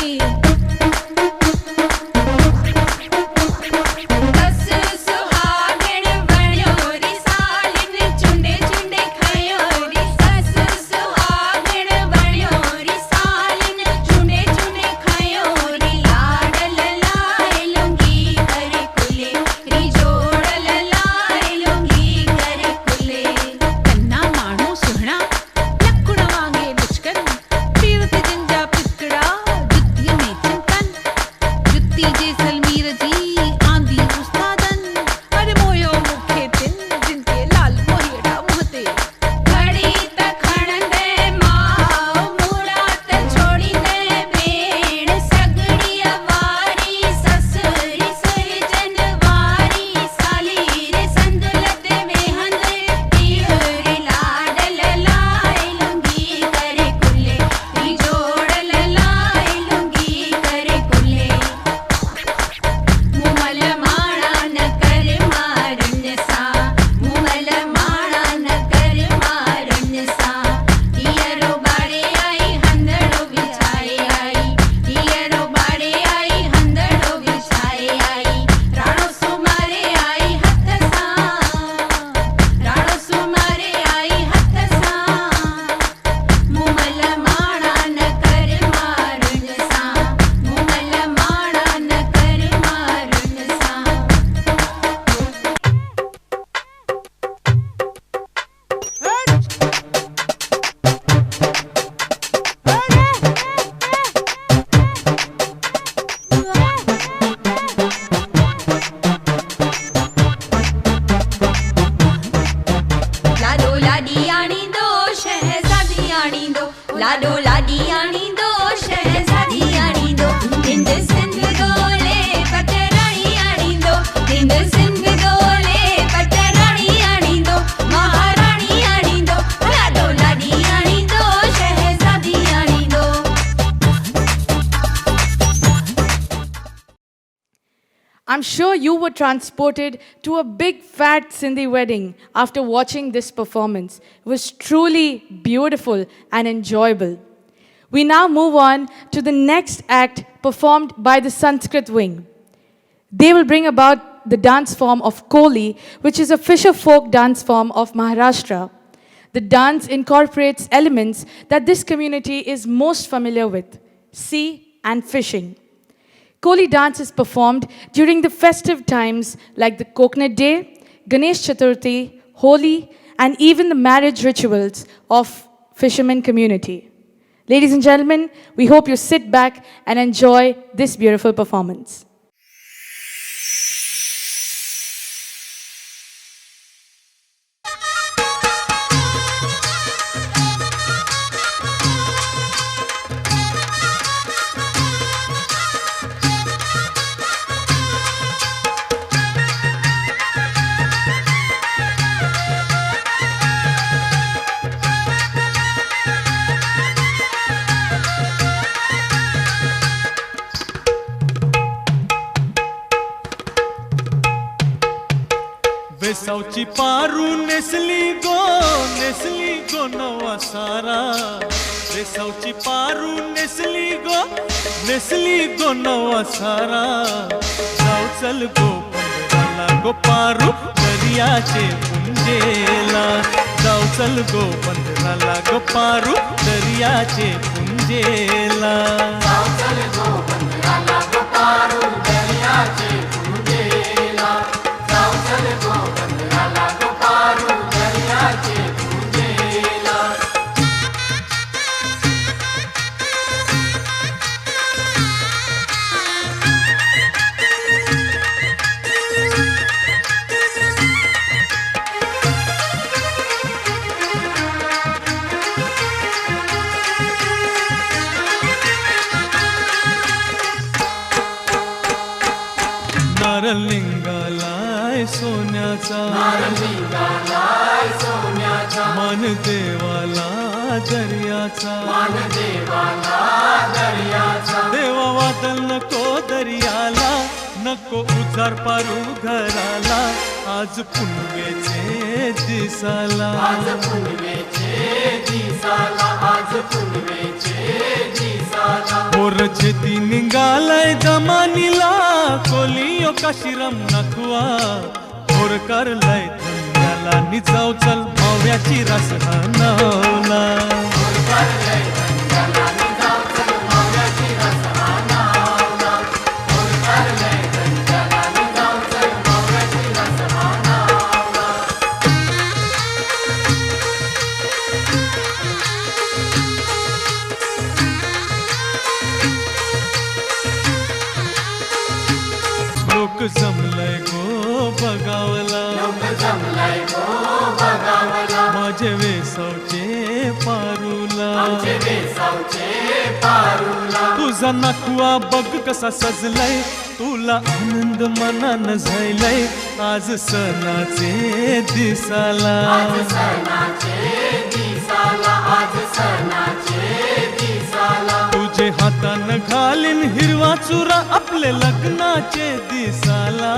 बस सुहागण बणियोरी सालिन चुंडे चुंडे खयोरी सस सुहागण बणियोरी सालिन चुंडे चुंडे खयोरी लाड ललाई लुंगी करे कुले री जोड़ ललाई लुंगी करे कुले कन्ना माण्हू सुहणा लकुण वांगे लुचकन पीरत जिंजा पितड़ा जुत्ती में चिंतन जुत्ती जे सलमीर जी आंदी उस्तादन अरे मोयो मुखे तिन जिनके लाल मोहिड़ा मुहते घड़ी त खणंदे माव मूड़ा त छोड़ींदे भेण सगड़ी वारी ससुरी सुरजन वारी साली रे संदुलत में हंद पीहरी लाड ललाई लुंगी करे कुले री जोड़ ललाई लुंगी करे कुले मुमल माणा न कर मारुन सा मुमल माणा न कर मारुन सा हीरो बाड़े आई हंदड़ो बिछाए आई हीरो बाड़े आई हंदड़ो बिछाए आई राणो सुमारे आई हथ सा राणो सुमारे आई हथ सा मुमल माणा न कर मारुन सा मुमल माणा न कर मारुन सा लाडो लाडी आणी दो शहजादी आणी दो लाडो लाडी आणी दो शहजादी आणी दो हिंद सिंध गोले पटराणी आणी दो हिंद सिंध गोले पटराणी आणी दो महाराणी आणी दो लाडो लाडी आणी दो शहजादी आणी दो I'm sure you were transported to a big fat Sindhi wedding after watching this performance. It was truly beautiful and enjoyable. We now move on to the next act performed by the Sanskrit wing. They will bring about the dance form of Koli, which is a fisher folk dance form of Maharashtra. The dance incorporates elements that this community is most familiar with: sea and fishing. Koli dance is performed during the festive times like the Coconut Day, Ganesh Chaturthi, Holi, and even the marriage rituals of fishermen community. Ladies and gentlemen, we hope you sit back and enjoy this beautiful performance. वेसावची Paru नेसली गो नवा सारा वेसावची पारू नेसली गो नवा सारा जाऊ चल गो पंधराला गो पारू दर्याचे पुंजेला जाऊ चल गो पंधराला गो पारू दर्याचे पुंजेला जाऊ चल गो पंधराला गो पारू दर्याचे पुंजेला जाऊ चल गो पंधराला गो पारू दर्याचे पुंजेला नारलिंगालाय सोन्याचा मन देवाला दर्याचा देवा वादल नको दर्याला नको उजार पारू घराला आज पुनवेचे दिसाला पोरचे ती निघालाय जमानीला कोलियो काशिरम नखवा पोर करलाय धन्याला निजाव चल माव्याची रस हानवला लोक जमलाय गो बगावला माझे वेसावचे पारूला तुझा नकुआ बघ कसा सजलाय तुला आनंद मनान झालाय आज सणाचे दिसाला तुझे हातान घालीन हिरवा चुरा आपले लग्नाचे दिसाला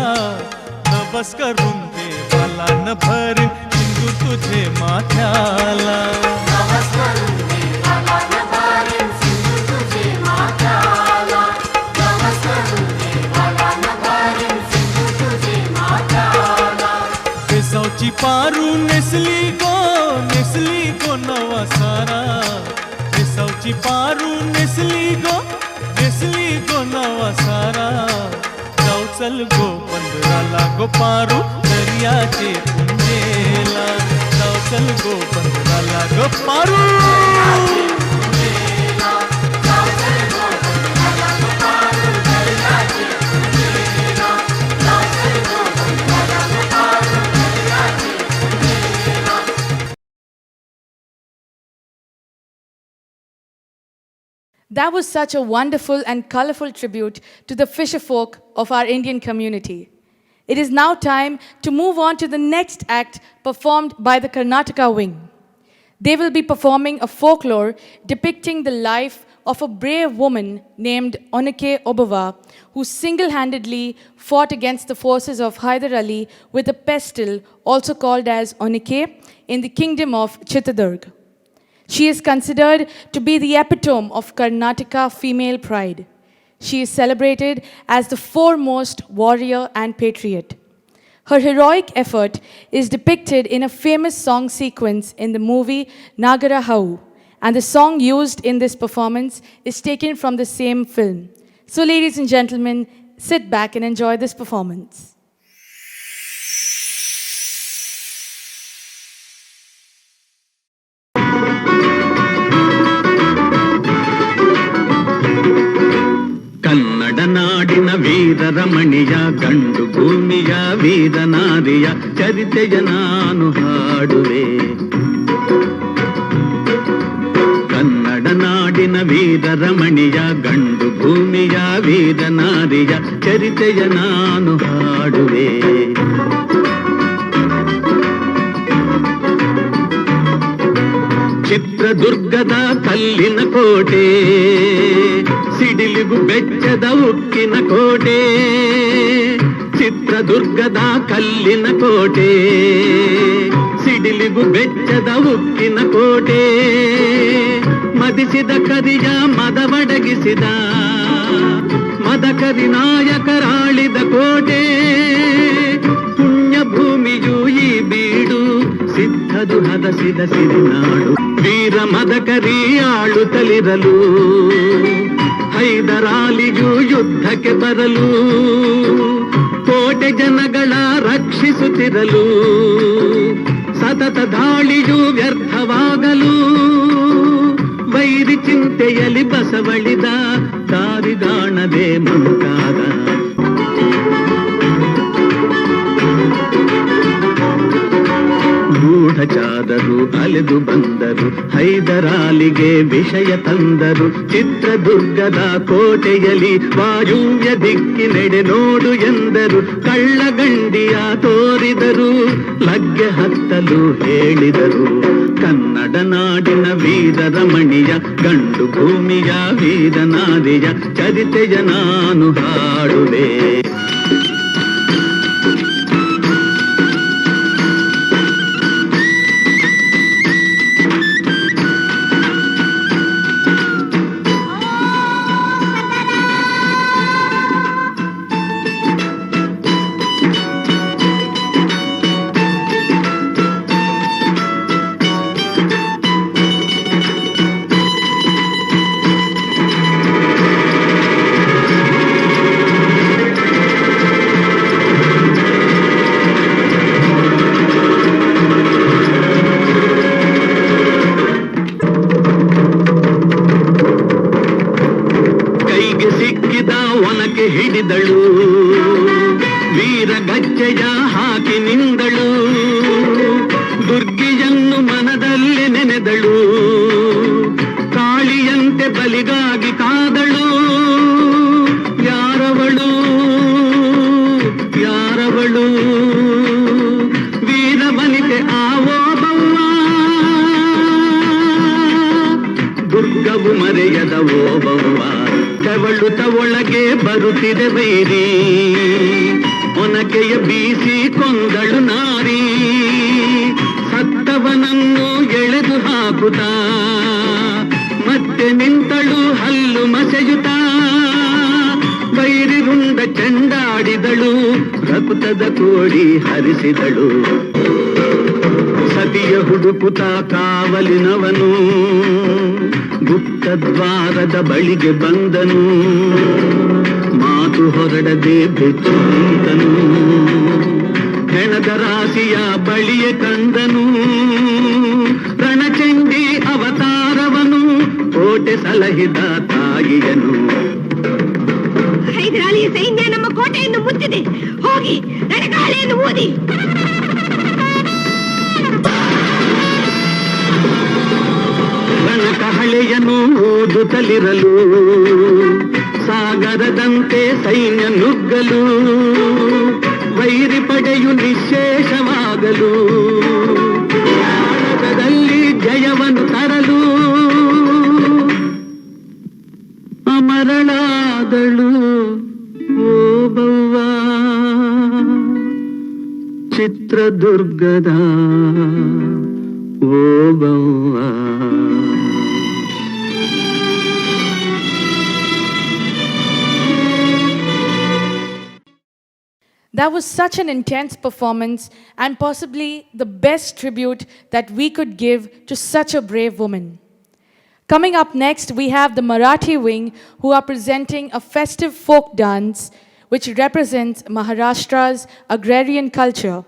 नबस करून देवाला न भरीन सिंदूर तुझे माथ्याला वेसावची पारू नेसली गो नवा सारा वेसावची पारू नेसली गो नवा सारा जाऊ चल गो पंधराला गो पारू दर्याचे पुंजेला जाऊ चल गो पंधराला गो Paru That was such a wonderful and colorful tribute to the fisher folk of our Indian community. It is now time to move on to the next act performed by the Karnataka wing. They will be performing a folklore depicting the life of a brave woman named Onike Obawa, who single-handedly fought against the forces of Hyder Ali with a pestle, also called as Onike, in the kingdom of Chittadurg. She is considered to be the epitome of Karnataka female pride. She is celebrated as the foremost warrior and patriot. Her heroic effort is depicted in a famous song sequence in the movie Nagara Hau, and the song used in this performance is taken from the same film. So, ladies and gentlemen, sit back and enjoy this performance. Kannada ನಾಡಿನ ವೀರ ರಮಣಿಯ ಗಂಡು ಭೂಮಿಯ ವೀರ ನಾರಿಯ ಚರಿತೆಯ ನಾನು ಹಾಡುವೆ. ಕನ್ನಡ ನಾಡಿನ ವೀರ ರಮಣಿಯ ಗಂಡು ಭೂಮಿಯ ವೀರ ನಾರಿಯ ಚರಿತೆಯ ನಾನು ಹಾಡುವೆ. ಚಿತ್ರದುರ್ಗದ ಕಲ್ಲಿನ ಕೋಟೆ, ಸಿಡಿಲಿಗು ಬೆಚ್ಚದ ಉಕ್ಕಿನ ಕೋಟೆ. ಚಿತ್ರದುರ್ಗದ ಕಲ್ಲಿನ ಕೋಟೆ, ಸಿಡಿಲಿಗು ಬೆಚ್ಚದ ಉಕ್ಕಿನ ಕೋಟೆ. ಮದಿಸಿದ ಕರಿಯ ಮದವಡಗಿಸಿದ ಮದಕರಿ ನಾಯಕರಾಳಿದ ಕೋಟೆ. ಪುಣ್ಯ ಭೂಮಿಯು ಈ ಬೀಡು, ಸಿದ್ಧದು ಹದಸಿದ ಸಿರಿನಾಡು. ವೀರ ಮದಕರಿ ಆಳುತ್ತಲಿರಲು, ಹೈದರಾಲಿಯು ಯುದ್ಧಕ್ಕೆ ಬರಲು. ಕೋಟೆ ಜನಗಳ ರಕ್ಷಿಸುತ್ತಿರಲು, ಸತತ ದಾಳಿಯು ವ್ಯರ್ಥವಾಗಲು. ವೈರಿ ಚಿಂತೆಯಲ್ಲಿ ಬಸವಳಿದ, ದಾರಿಗಾಣದೆ ಮುಂತಾದ. ಗೂಢಚಾರರು ಅಲೆದು ಬಂದರು, ಹೈದರಾಲಿಗೆ ವಿಷಯ ತಂದರು. ಚಿತ್ರದುರ್ಗದ ಕೋಟೆಯಲ್ಲಿ ವಾಯುವ್ಯ ದಿಕ್ಕಿನೆಡೆ ನೋಡು ಎಂದರು. ಕಳ್ಳಗಂಡಿಯ ತೋರಿದರು, ಲಗ್ಗೆ ಹತ್ತಲು ಹೇಳಿದರು. ಕನ್ನಡ ನಾಡಿನ ವೀರ ರಮಣಿಯ ಗಂಡು ಭೂಮಿಯ ವೀರ ನಾರಿಯ ಚರಿತೆಯ ನಾನು ಹಾಡುವೆ. ಹಿಡಿದಳು, ವೀರ ಗಜ್ಜೆಯ ಹಾಕಿ ನಿಂದಳು. ದುರ್ಗಿಯನ್ನು ಮನದಲ್ಲಿ ನೆನೆದಳು, ಕಾಳಿಯಂತೆ ಬಲಿಗಾಗಿ ಕಾದಳು. ಯಾರವಳು ಯಾರವಳು, ವೀರ ವನಿತೆ ಆವೋ ಬವ್ವ. ದುರ್ಗವು ಮರೆಯದ ಓಬವ್ವ. ಕವಳುತ ಒಳಗೆ ಬರುತ್ತಿದೆ ವೈರಿ, ಒನಕೆಯ ಬೀಸಿ ಕೊಂದಳು ನಾರಿ. ಸತ್ತವನನ್ನು ಎಳೆದು ಹಾಕುತ್ತ ಮತ್ತೆ ನಿಂತಳು ಹಲ್ಲು ಮಸೆಯುತ್ತ. ವೈರಿ ರುಂಡ ಚೆಂಡಾಡಿದಳು, ರಕುತದ ಕೋಡಿ ಹರಿಸಿದಳು. ಸತಿಯ ಹುಡುಕುತ್ತ ಕಾವಲಿನವನು, ಗುಪ್ತ ದ್ವಾರದ ಬಳಿಗೆ ಬಂದನು. ಮಾತು ಹೊರಡದೆ ಬೆಚ್ಚು ನಿಂತನು, ಹೆಣದ ರಾಶಿಯ ಬಳಿಯೇ ಕಂದನು. ರಣಚಂಡಿ ಅವತಾರವನು, ಕೋಟೆ ಸಲಹಿದ ತಾಯಿಯನು. ಹೈದರಾಲಿಯ ಸೈನ್ಯ ನಮ್ಮ ಕೋಟೆಯನ್ನು ಮುತ್ತಿದೆ, ಹೋಗಿ ರಣಗಾಳೆಯನ್ನು ಊದಿ. ರಣಕಹಳೆಯನ್ನು ಊದುತ್ತಲಿರಲು, ಸಾಗರದಂತೆ ಸೈನ್ಯ ನುಗ್ಗಲು. ವೈರಿ ಪಡೆಯು ನಿಶ್ಶೇಷವಾಗಲು, ಭಾರತದಲ್ಲಿ ಜಯವನ್ನು ತರಲು. ಅಮರಳಾದಳು ಓಬವ್ವ, ಚಿತ್ರದುರ್ಗದ Obavva. That was such an intense performance and possibly the best tribute that we could give to such a brave woman. Coming up next, we have the Marathi wing who are presenting a festive folk dance which represents Maharashtra's agrarian culture.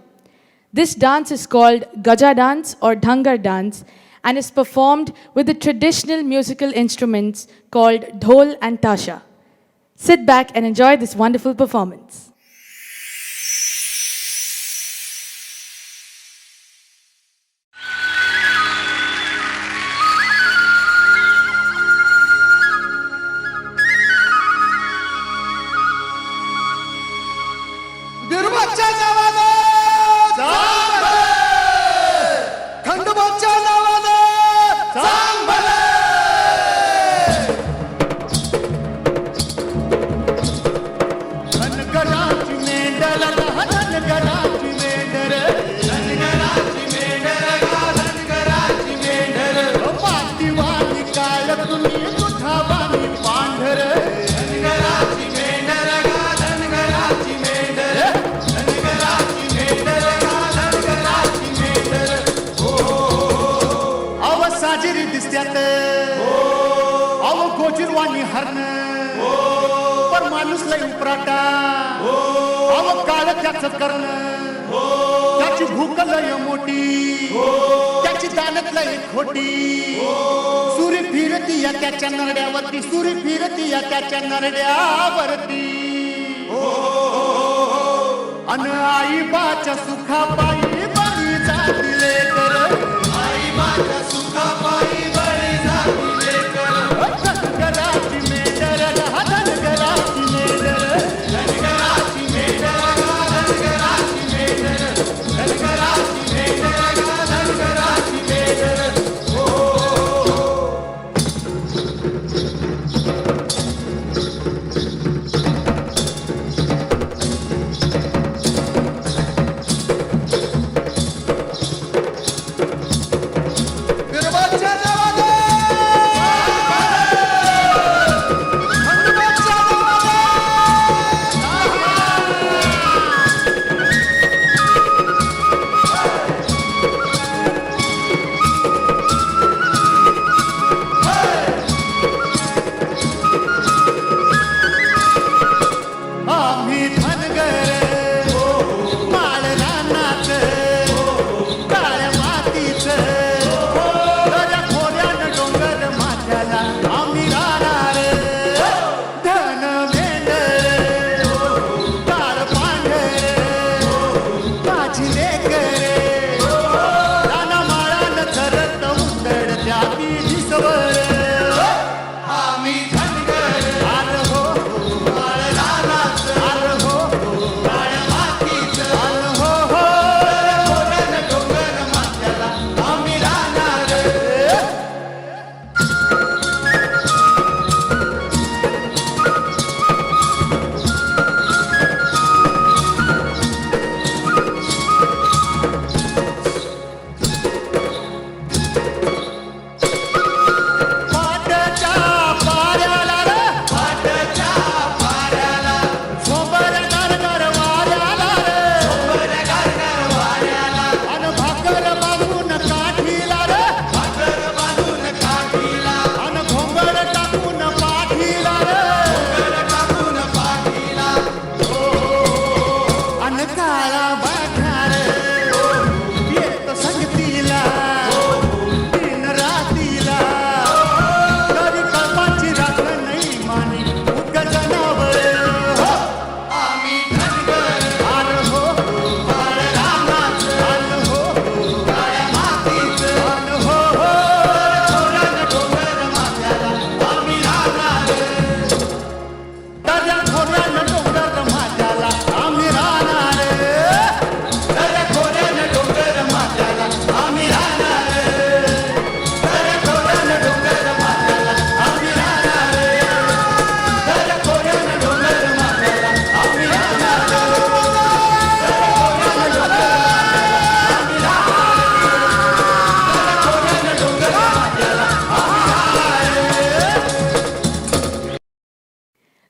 This dance is called Gaja dance or Dhangar dance and is performed with the traditional musical instruments called dhol and tasha. Sit back and enjoy this wonderful performance. गोजीरवाणी हरण पर माणूस लई उपराटा अव काळ त्याच करण त्याची भूक लई मोठी त्याची दानत लई खोटी सुरी फिरती या त्याच्या नरड्यावरती सुरी फिरती या त्याच्या नरड्यावरती अन आई बाच्या सुखापायी बळी जातीले कर आई बाच्या सुखापायी बळी जातीले कर धनगराची Mendhar धनगराची Mendhar धनगराची Mendhar धनगराची Mendhar धनगराची Mendhar धनगराची Mendhar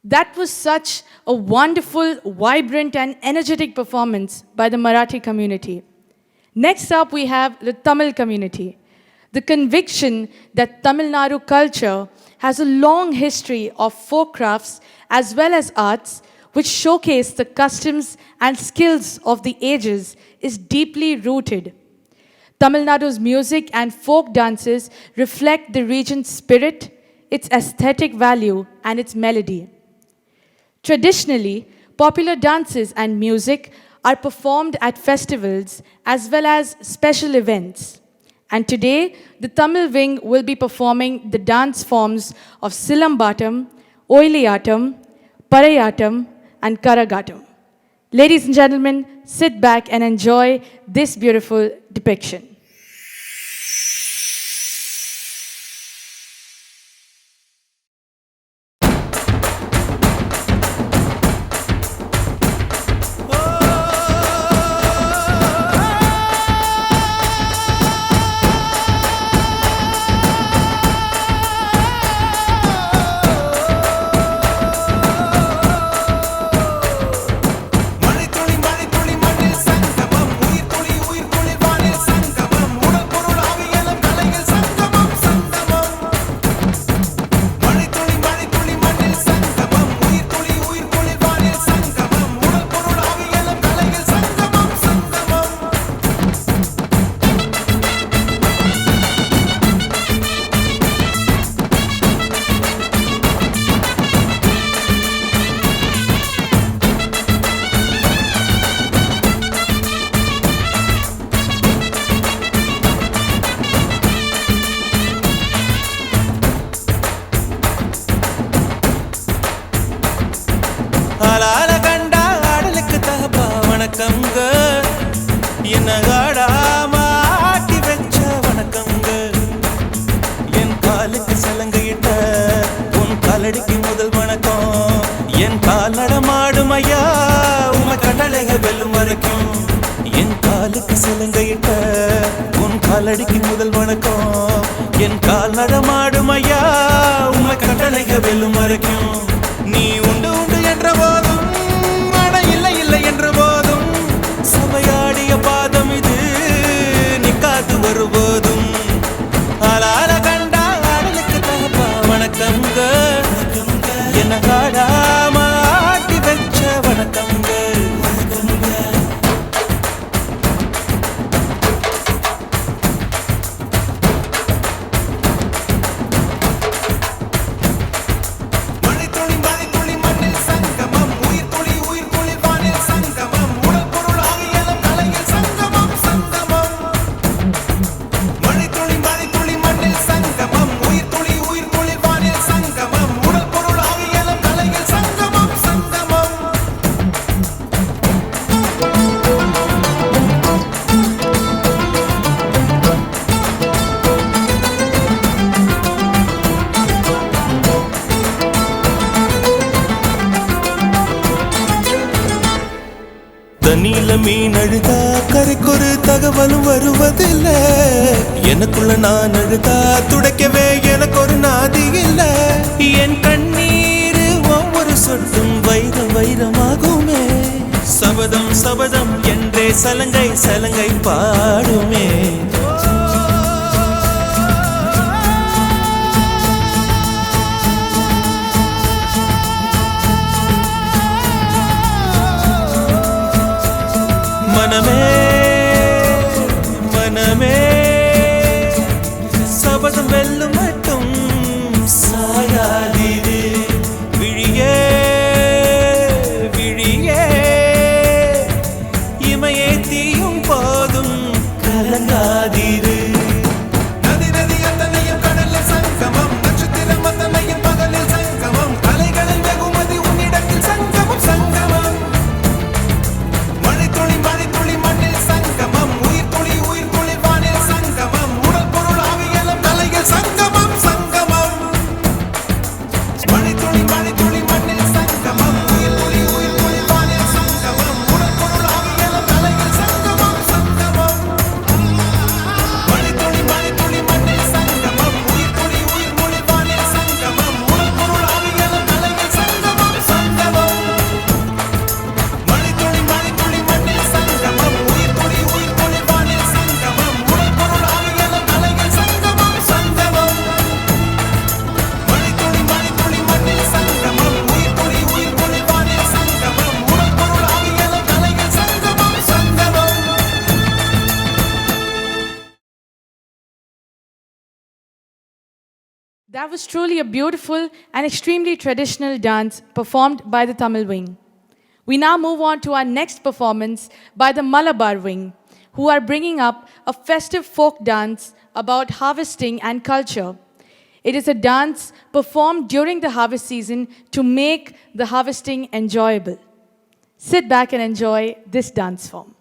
That was such a wonderful, vibrant, and energetic performance by the Marathi community. Next up, we have the Tamil community. the conviction that Tamil Nadu culture has a long history of folk crafts as well as arts which showcase the customs and skills of the ages is deeply rooted. Tamil Nadu's music and folk dances reflect the region's spirit, its aesthetic value, and its melody. Traditionally, popular dances and music are performed at festivals as well as special events. And today, the Tamil wing will be performing the dance forms of Silambatam, Oiliyatam, Parayatam, and Karagatam. Ladies and gentlemen, sit back and enjoy this beautiful depiction. தண்ணியில மீன் அழுதா கரைக்கொரு தகவலும் வருவதில்லை. எனக்குள்ள நான் அழுதா துடைக்கவே எனக்கு ஒரு நாதி இல்லை. என் கண்ணீர் ஒவ்வொரு சொட்டும் வைரம் வைரமாகுமே. சபதம் சபதம் என்றே சலங்கை சலங்கை பாடுமே. மனமே மனமே சபதம் வெல்லும் மட்டும் சாயாதீது. விழியே விழியே இமையே தீயும் போதும் கலங்காதீது. That was truly a beautiful and extremely traditional dance performed by the Tamil wing. We now move on to our next performance by the Malabar wing, who are bringing up a festive folk dance about harvesting and culture. It is a dance performed during the harvest season to make the harvesting enjoyable. Sit back and enjoy this dance form.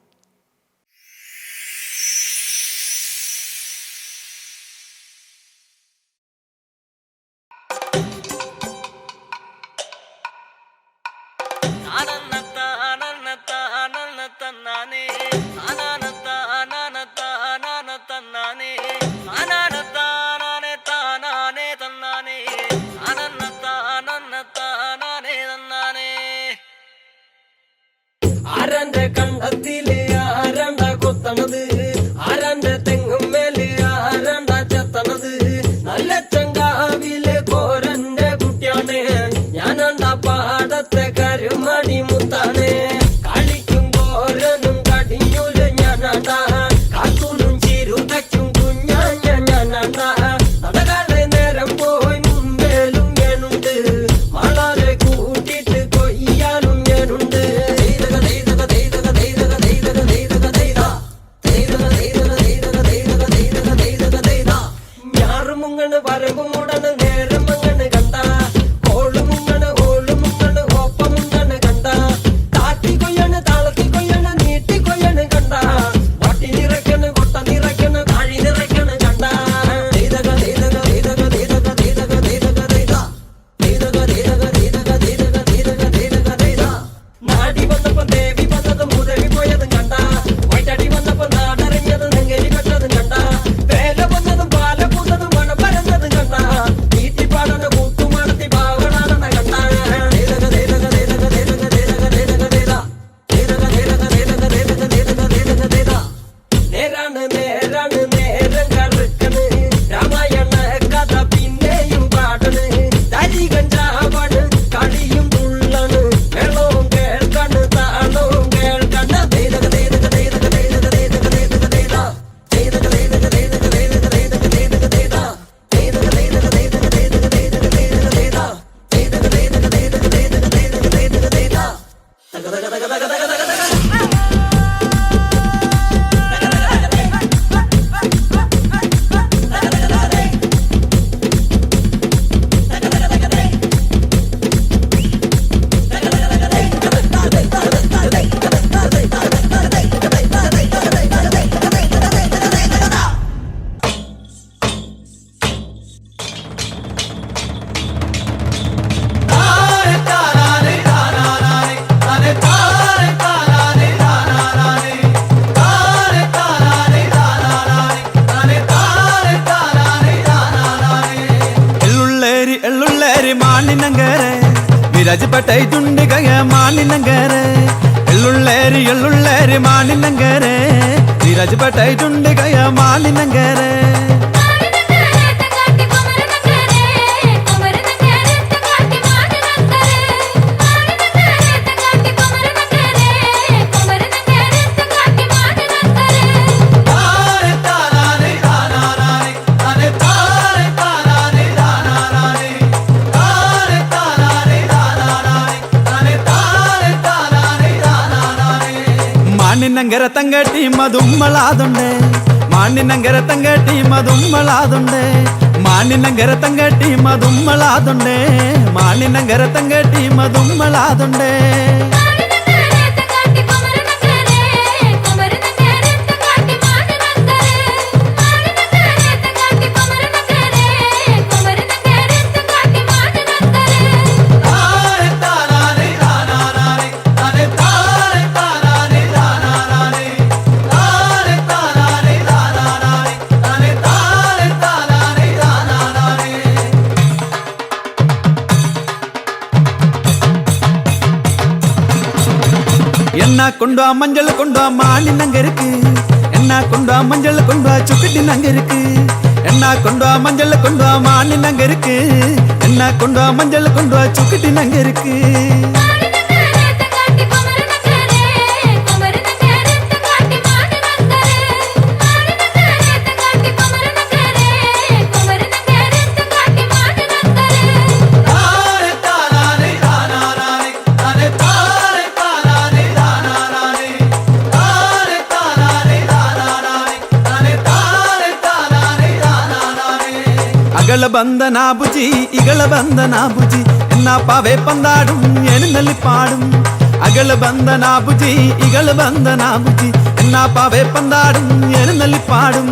ആരന്റെ കണ്ടത്തിലെ ആരണ്ട കൊത്തണത് ആരന്റെ തെങ്ങും മേലെ ആരണ്ട ചെത്തണത് നല്ല ചങ്കാവിലെ കോരന്റെ കുട്ടിയാണ് ഞാനണ്ട പാടത്തെ കരുമണി മുത്താണ് കളിക്കും കോരനും കടിഞ്ഞൂല് ഞാനണ്ട കാത്തൂനും ചിരുതയ്ക്കും കുഞ്ഞാഞ്ഞ ഞാനണ്ട നടകാടെ നേരം പോയി മുമ്പേലും ഞാനുണ്ട് മളരെ കൂട്ടിട്ട് കൊയ്യാനും ഞാനുണ്ട് വരകുമുടന് നേരം മങ്ങണ് കണ്ട ഓളുമുങ്ങണ് ഓളുമുങ്ങണ് ഒപ്പമുങ്ങണ് കണ്ട താത്തി കൊയ്യണ് താളത്തി കൊയ്യണ് നീട്ടി കൊയ്യണ് കണ്ട വട്ടി നിറയ്ക്കണ് കൊട്ട നിറയ്ക്കണ് താഴി നിറയ്ക്കണ് കണ്ട നാടി വന്നപ്പോ ദേവി വന്നതും മുതവി പോയതും കണ്ട വൈറ്റടി വന്നപ്പോ നാടറിഞ്ഞതും നെങ്കരി കെട്ടതും കണ്ട വേല വന്നതും പാല പൂത്തതും മണ പരന്നതും കണ്ട നീട്ടി പാടണ കൂട്ടുമണത്തി പാവണാണെന്ന കണ്ട നേരാണ് നേരാണ് നേരം കറുക്കണ് രാമായണ കഥ പിന്നെയും പാടണ് തരി കഞ്ചാവാണ് കളിയും തുള്ളണ് വെള്ളവും കേൾക്കണ് താളവും കേൾക്കണ് ಎಳ್ಳುಳ್ಳೇರಿ ಎಳ್ಳುಳ್ಳೇರಿ ಮಾನಿನಂಗರೆ ವಿರಾಜ್ ಪಟೈ ತುಂಡಿಗಯ ಮಾನಿನಂಗರೆ ಎಳ್ಳುಳ್ಳೇರಿ ಎಳ್ಳುಳ್ಳೇರಿ ಮಾನಿನಂಗರೆ ವಿರಾಜ್ ಪಟೈ ತುಂಡಿಗಯ ಮಾನಿನಂಗರೆ മാനിനങ്കര തങ്കട്ടി മതുമ്മളാതുണ്ടേ മാനിനങ്കര തങ്കട്ടി മതുമ്മളാതുണ്ടേ മാനിനങ്കര തങ്കട്ടി മതുമ്മളാതുണ്ടേ മാനിനങ്കര തങ്കട്ടി മതുമ്മളാതുണ്ടേ என்ன கொண்டு மஞ்சள் கொண்டு மானினங்க இருக்கு என்ன கொண்டு மஞ்சள் கொண்டு சுக்கட்டி நங்க இருக்கு என்ன கொண்டு மஞ்சள் கொண்டு மானினங்க இருக்கு என்ன கொண்டு மஞ்சள் கொண்டு சுக்கட்டி நங்க இருக்கு അകള ബന്ധനാ ബുജി ഇകള ബന്ധനാ ബുജി എന്നാ പാവേ പന്താടും എഴുന്നള്ളി പാടും അകള ബന്ധനാ ബുജി ഇകള ബന്ധനാ ബുജി എന്നാ പാവേ പന്താടും എഴുന്നള്ളി പാടും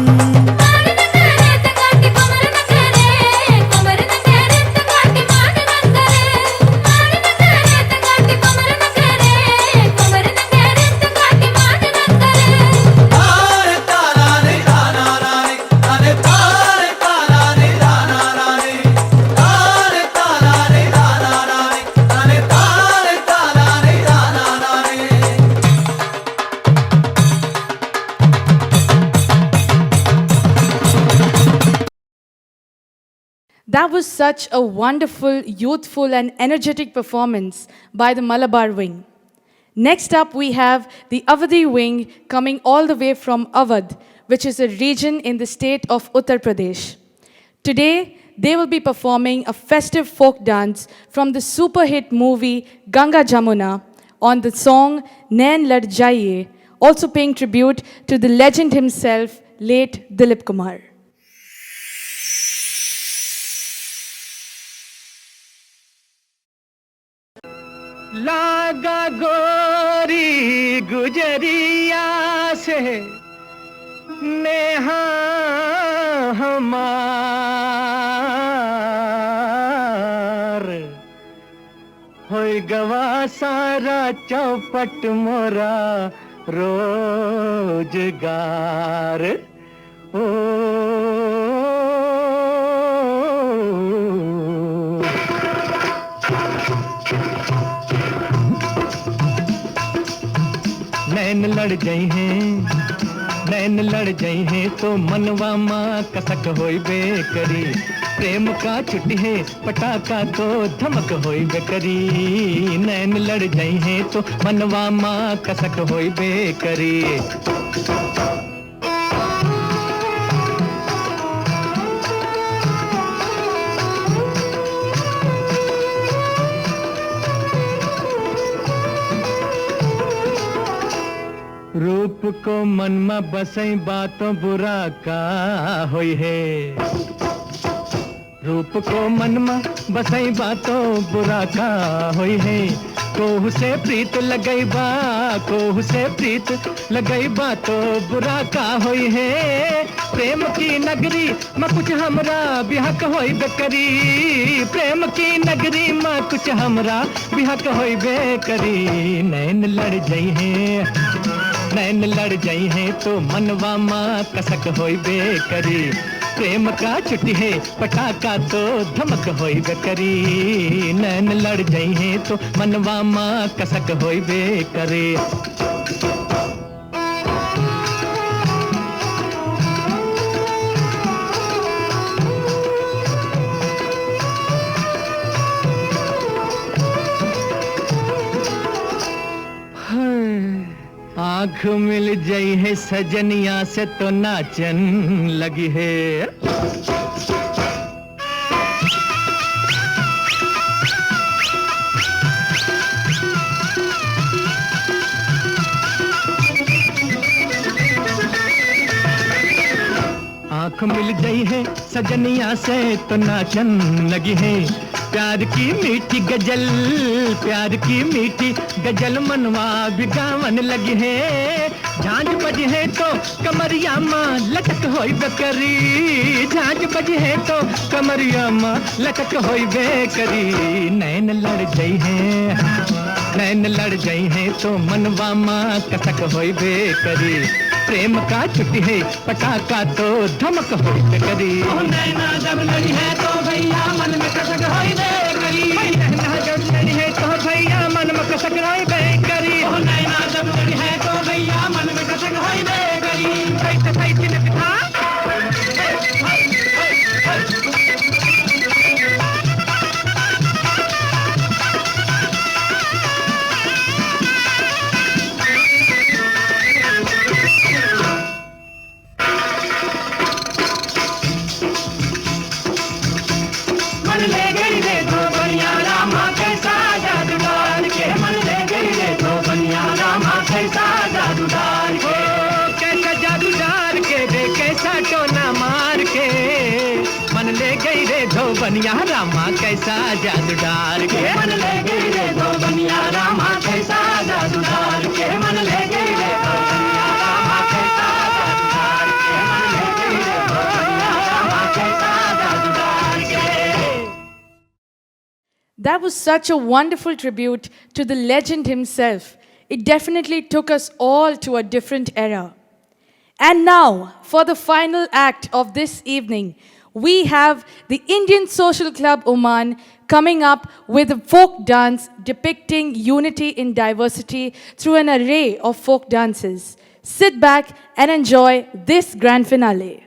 That was such a wonderful, youthful, and energetic performance by the Malabar Wing. Next up, we have the Awadhi Wing coming all the way from Awadh, which is a region in the state of Uttar Pradesh. Today, they will be performing a festive folk dance from the super hit movie Ganga Jamuna on the song Nain Lad Jaiye, also paying tribute to the legend himself, late Dilip Kumar. लागा गोरी गुजरिया से नेहा हमार होय गवा सारा चौपट मोरा रोजगार ओ नैन लड़ जाई हैं नैन लड़ जाई हैं तो मनवा माँ कसक होई बेकरी प्रेम का छुट्टी है पटाखा तो धमक होई बेकरी नैन लड़ जाई हैं तो मनवा माँ कसक होई बेकरी रूप को मन में बसई बातों बुरा का होई है रूप को मन में बसई बातों बुरा का होई है कोहू से प्रीत लगई बा कोहू से प्रीत लगई बा तो बुरा का होई है प्रेम की नगरी में कुछ हमरा बिहक होई बेकरी प्रेम की नगरी में कुछ हमरा बिहक होई बेकरी नैन लड़ जाई है नैन लड़ जाई हैं तो मनवा माँ कसक होई बेकरी प्रेम का छुट्टी है पटाखा तो धमक होई बेकरी नैन लड़ जाई हैं तो मनवा माँ कसक होई बेकरी आँख मिल जाई है सजनिया से तो नाचन लगी है आँख मिल गई है सजनिया से तो नाचन लगी है प्यार की मीठी गजल प्यार की मीठी गजल मनवा भी गावन लगी है झांझ बजी है तो कमरिया माँ लटक होई बेकरी झांझ बजी है तो कमरिया माँ लटक होई बेकरी नैन लड़ जाई है नैन लड़ जाई है तो मनवा माँ कसक होई बेकरी प्रेम का छुट्टी है पटाखा तो धमक होई बेकरी नैना जब लड़ी है तो भैया मन में कसक होई बेकरी नैना जब लड़ी है तो भैया मन में कसक होई बेकरी नैना जब लड़ी है तो भैया मन में कसक होई बेकरी कैसे कैसे ने पिता मन ले गई रे रे धोबनिया रामा कैसा जादू डाल के मन ले गई रे धोबनिया रामा कैसा जादू डाल के मन ले गई रे धोबनिया रामा कैसा जादू डाल के मन ले गई रे धोबनिया रामा कैसा जादू डाल के। That was such a wonderful tribute to the legend himself. It definitely took us all to a different era. And now, for the final act of this evening, we have the Indian Social Club Oman coming up with a folk dance depicting unity in diversity through an array of folk dances. Sit back and enjoy this grand finale.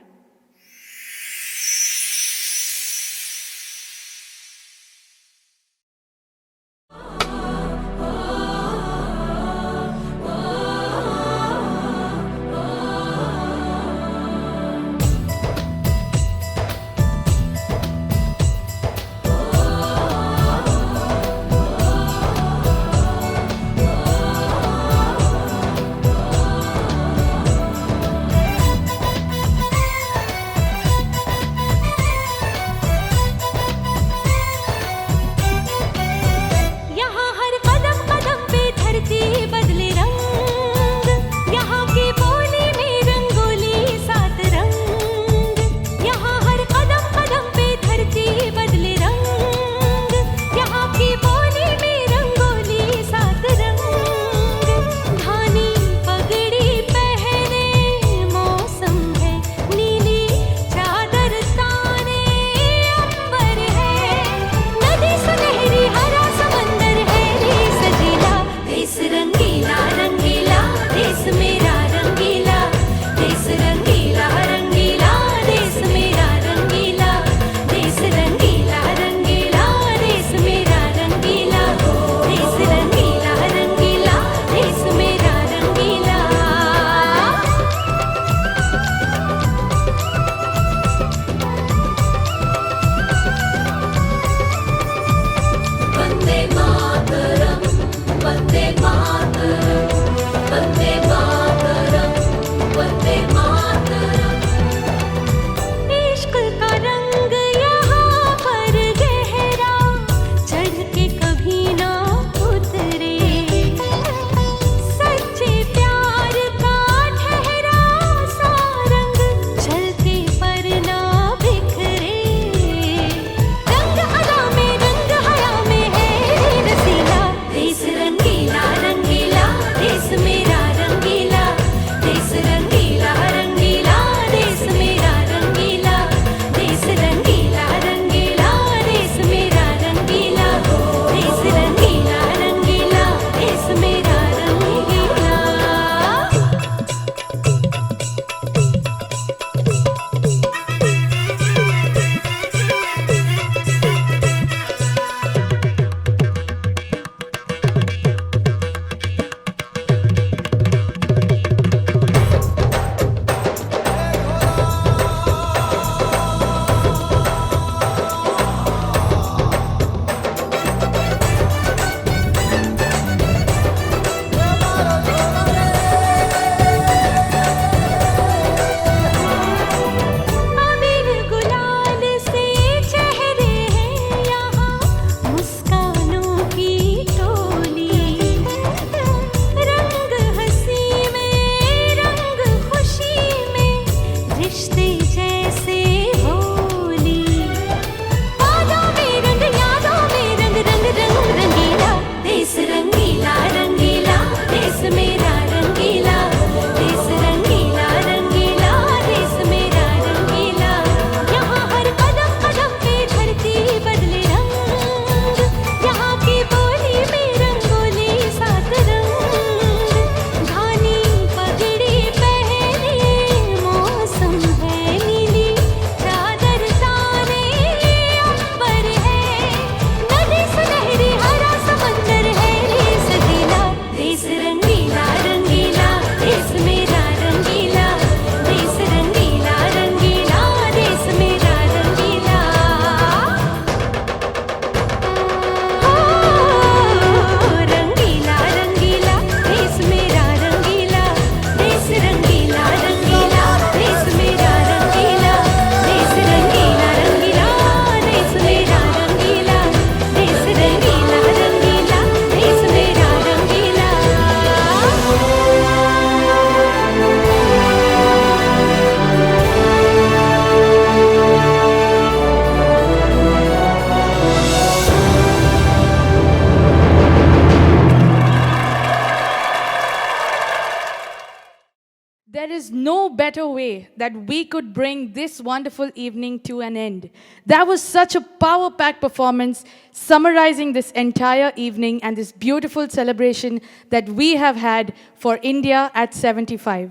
way that we could bring this wonderful evening to an end. That was such a power-packed performance summarizing this entire evening and this beautiful celebration that we have had for India at 75.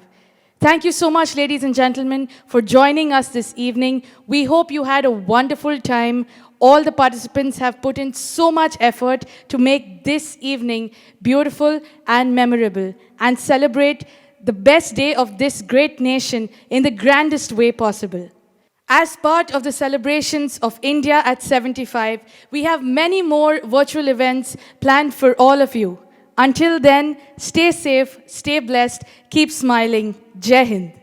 Thank you so much, ladies and gentlemen, for joining us this evening. We hope you had a wonderful time. All the participants have put in so much effort to make this evening beautiful and memorable and celebrate the best day of this great nation in the grandest way possible. As part of the celebrations of India at 75, we have many more virtual events planned for all of you. Until then, stay safe, stay blessed, keep smiling. Jai Hind.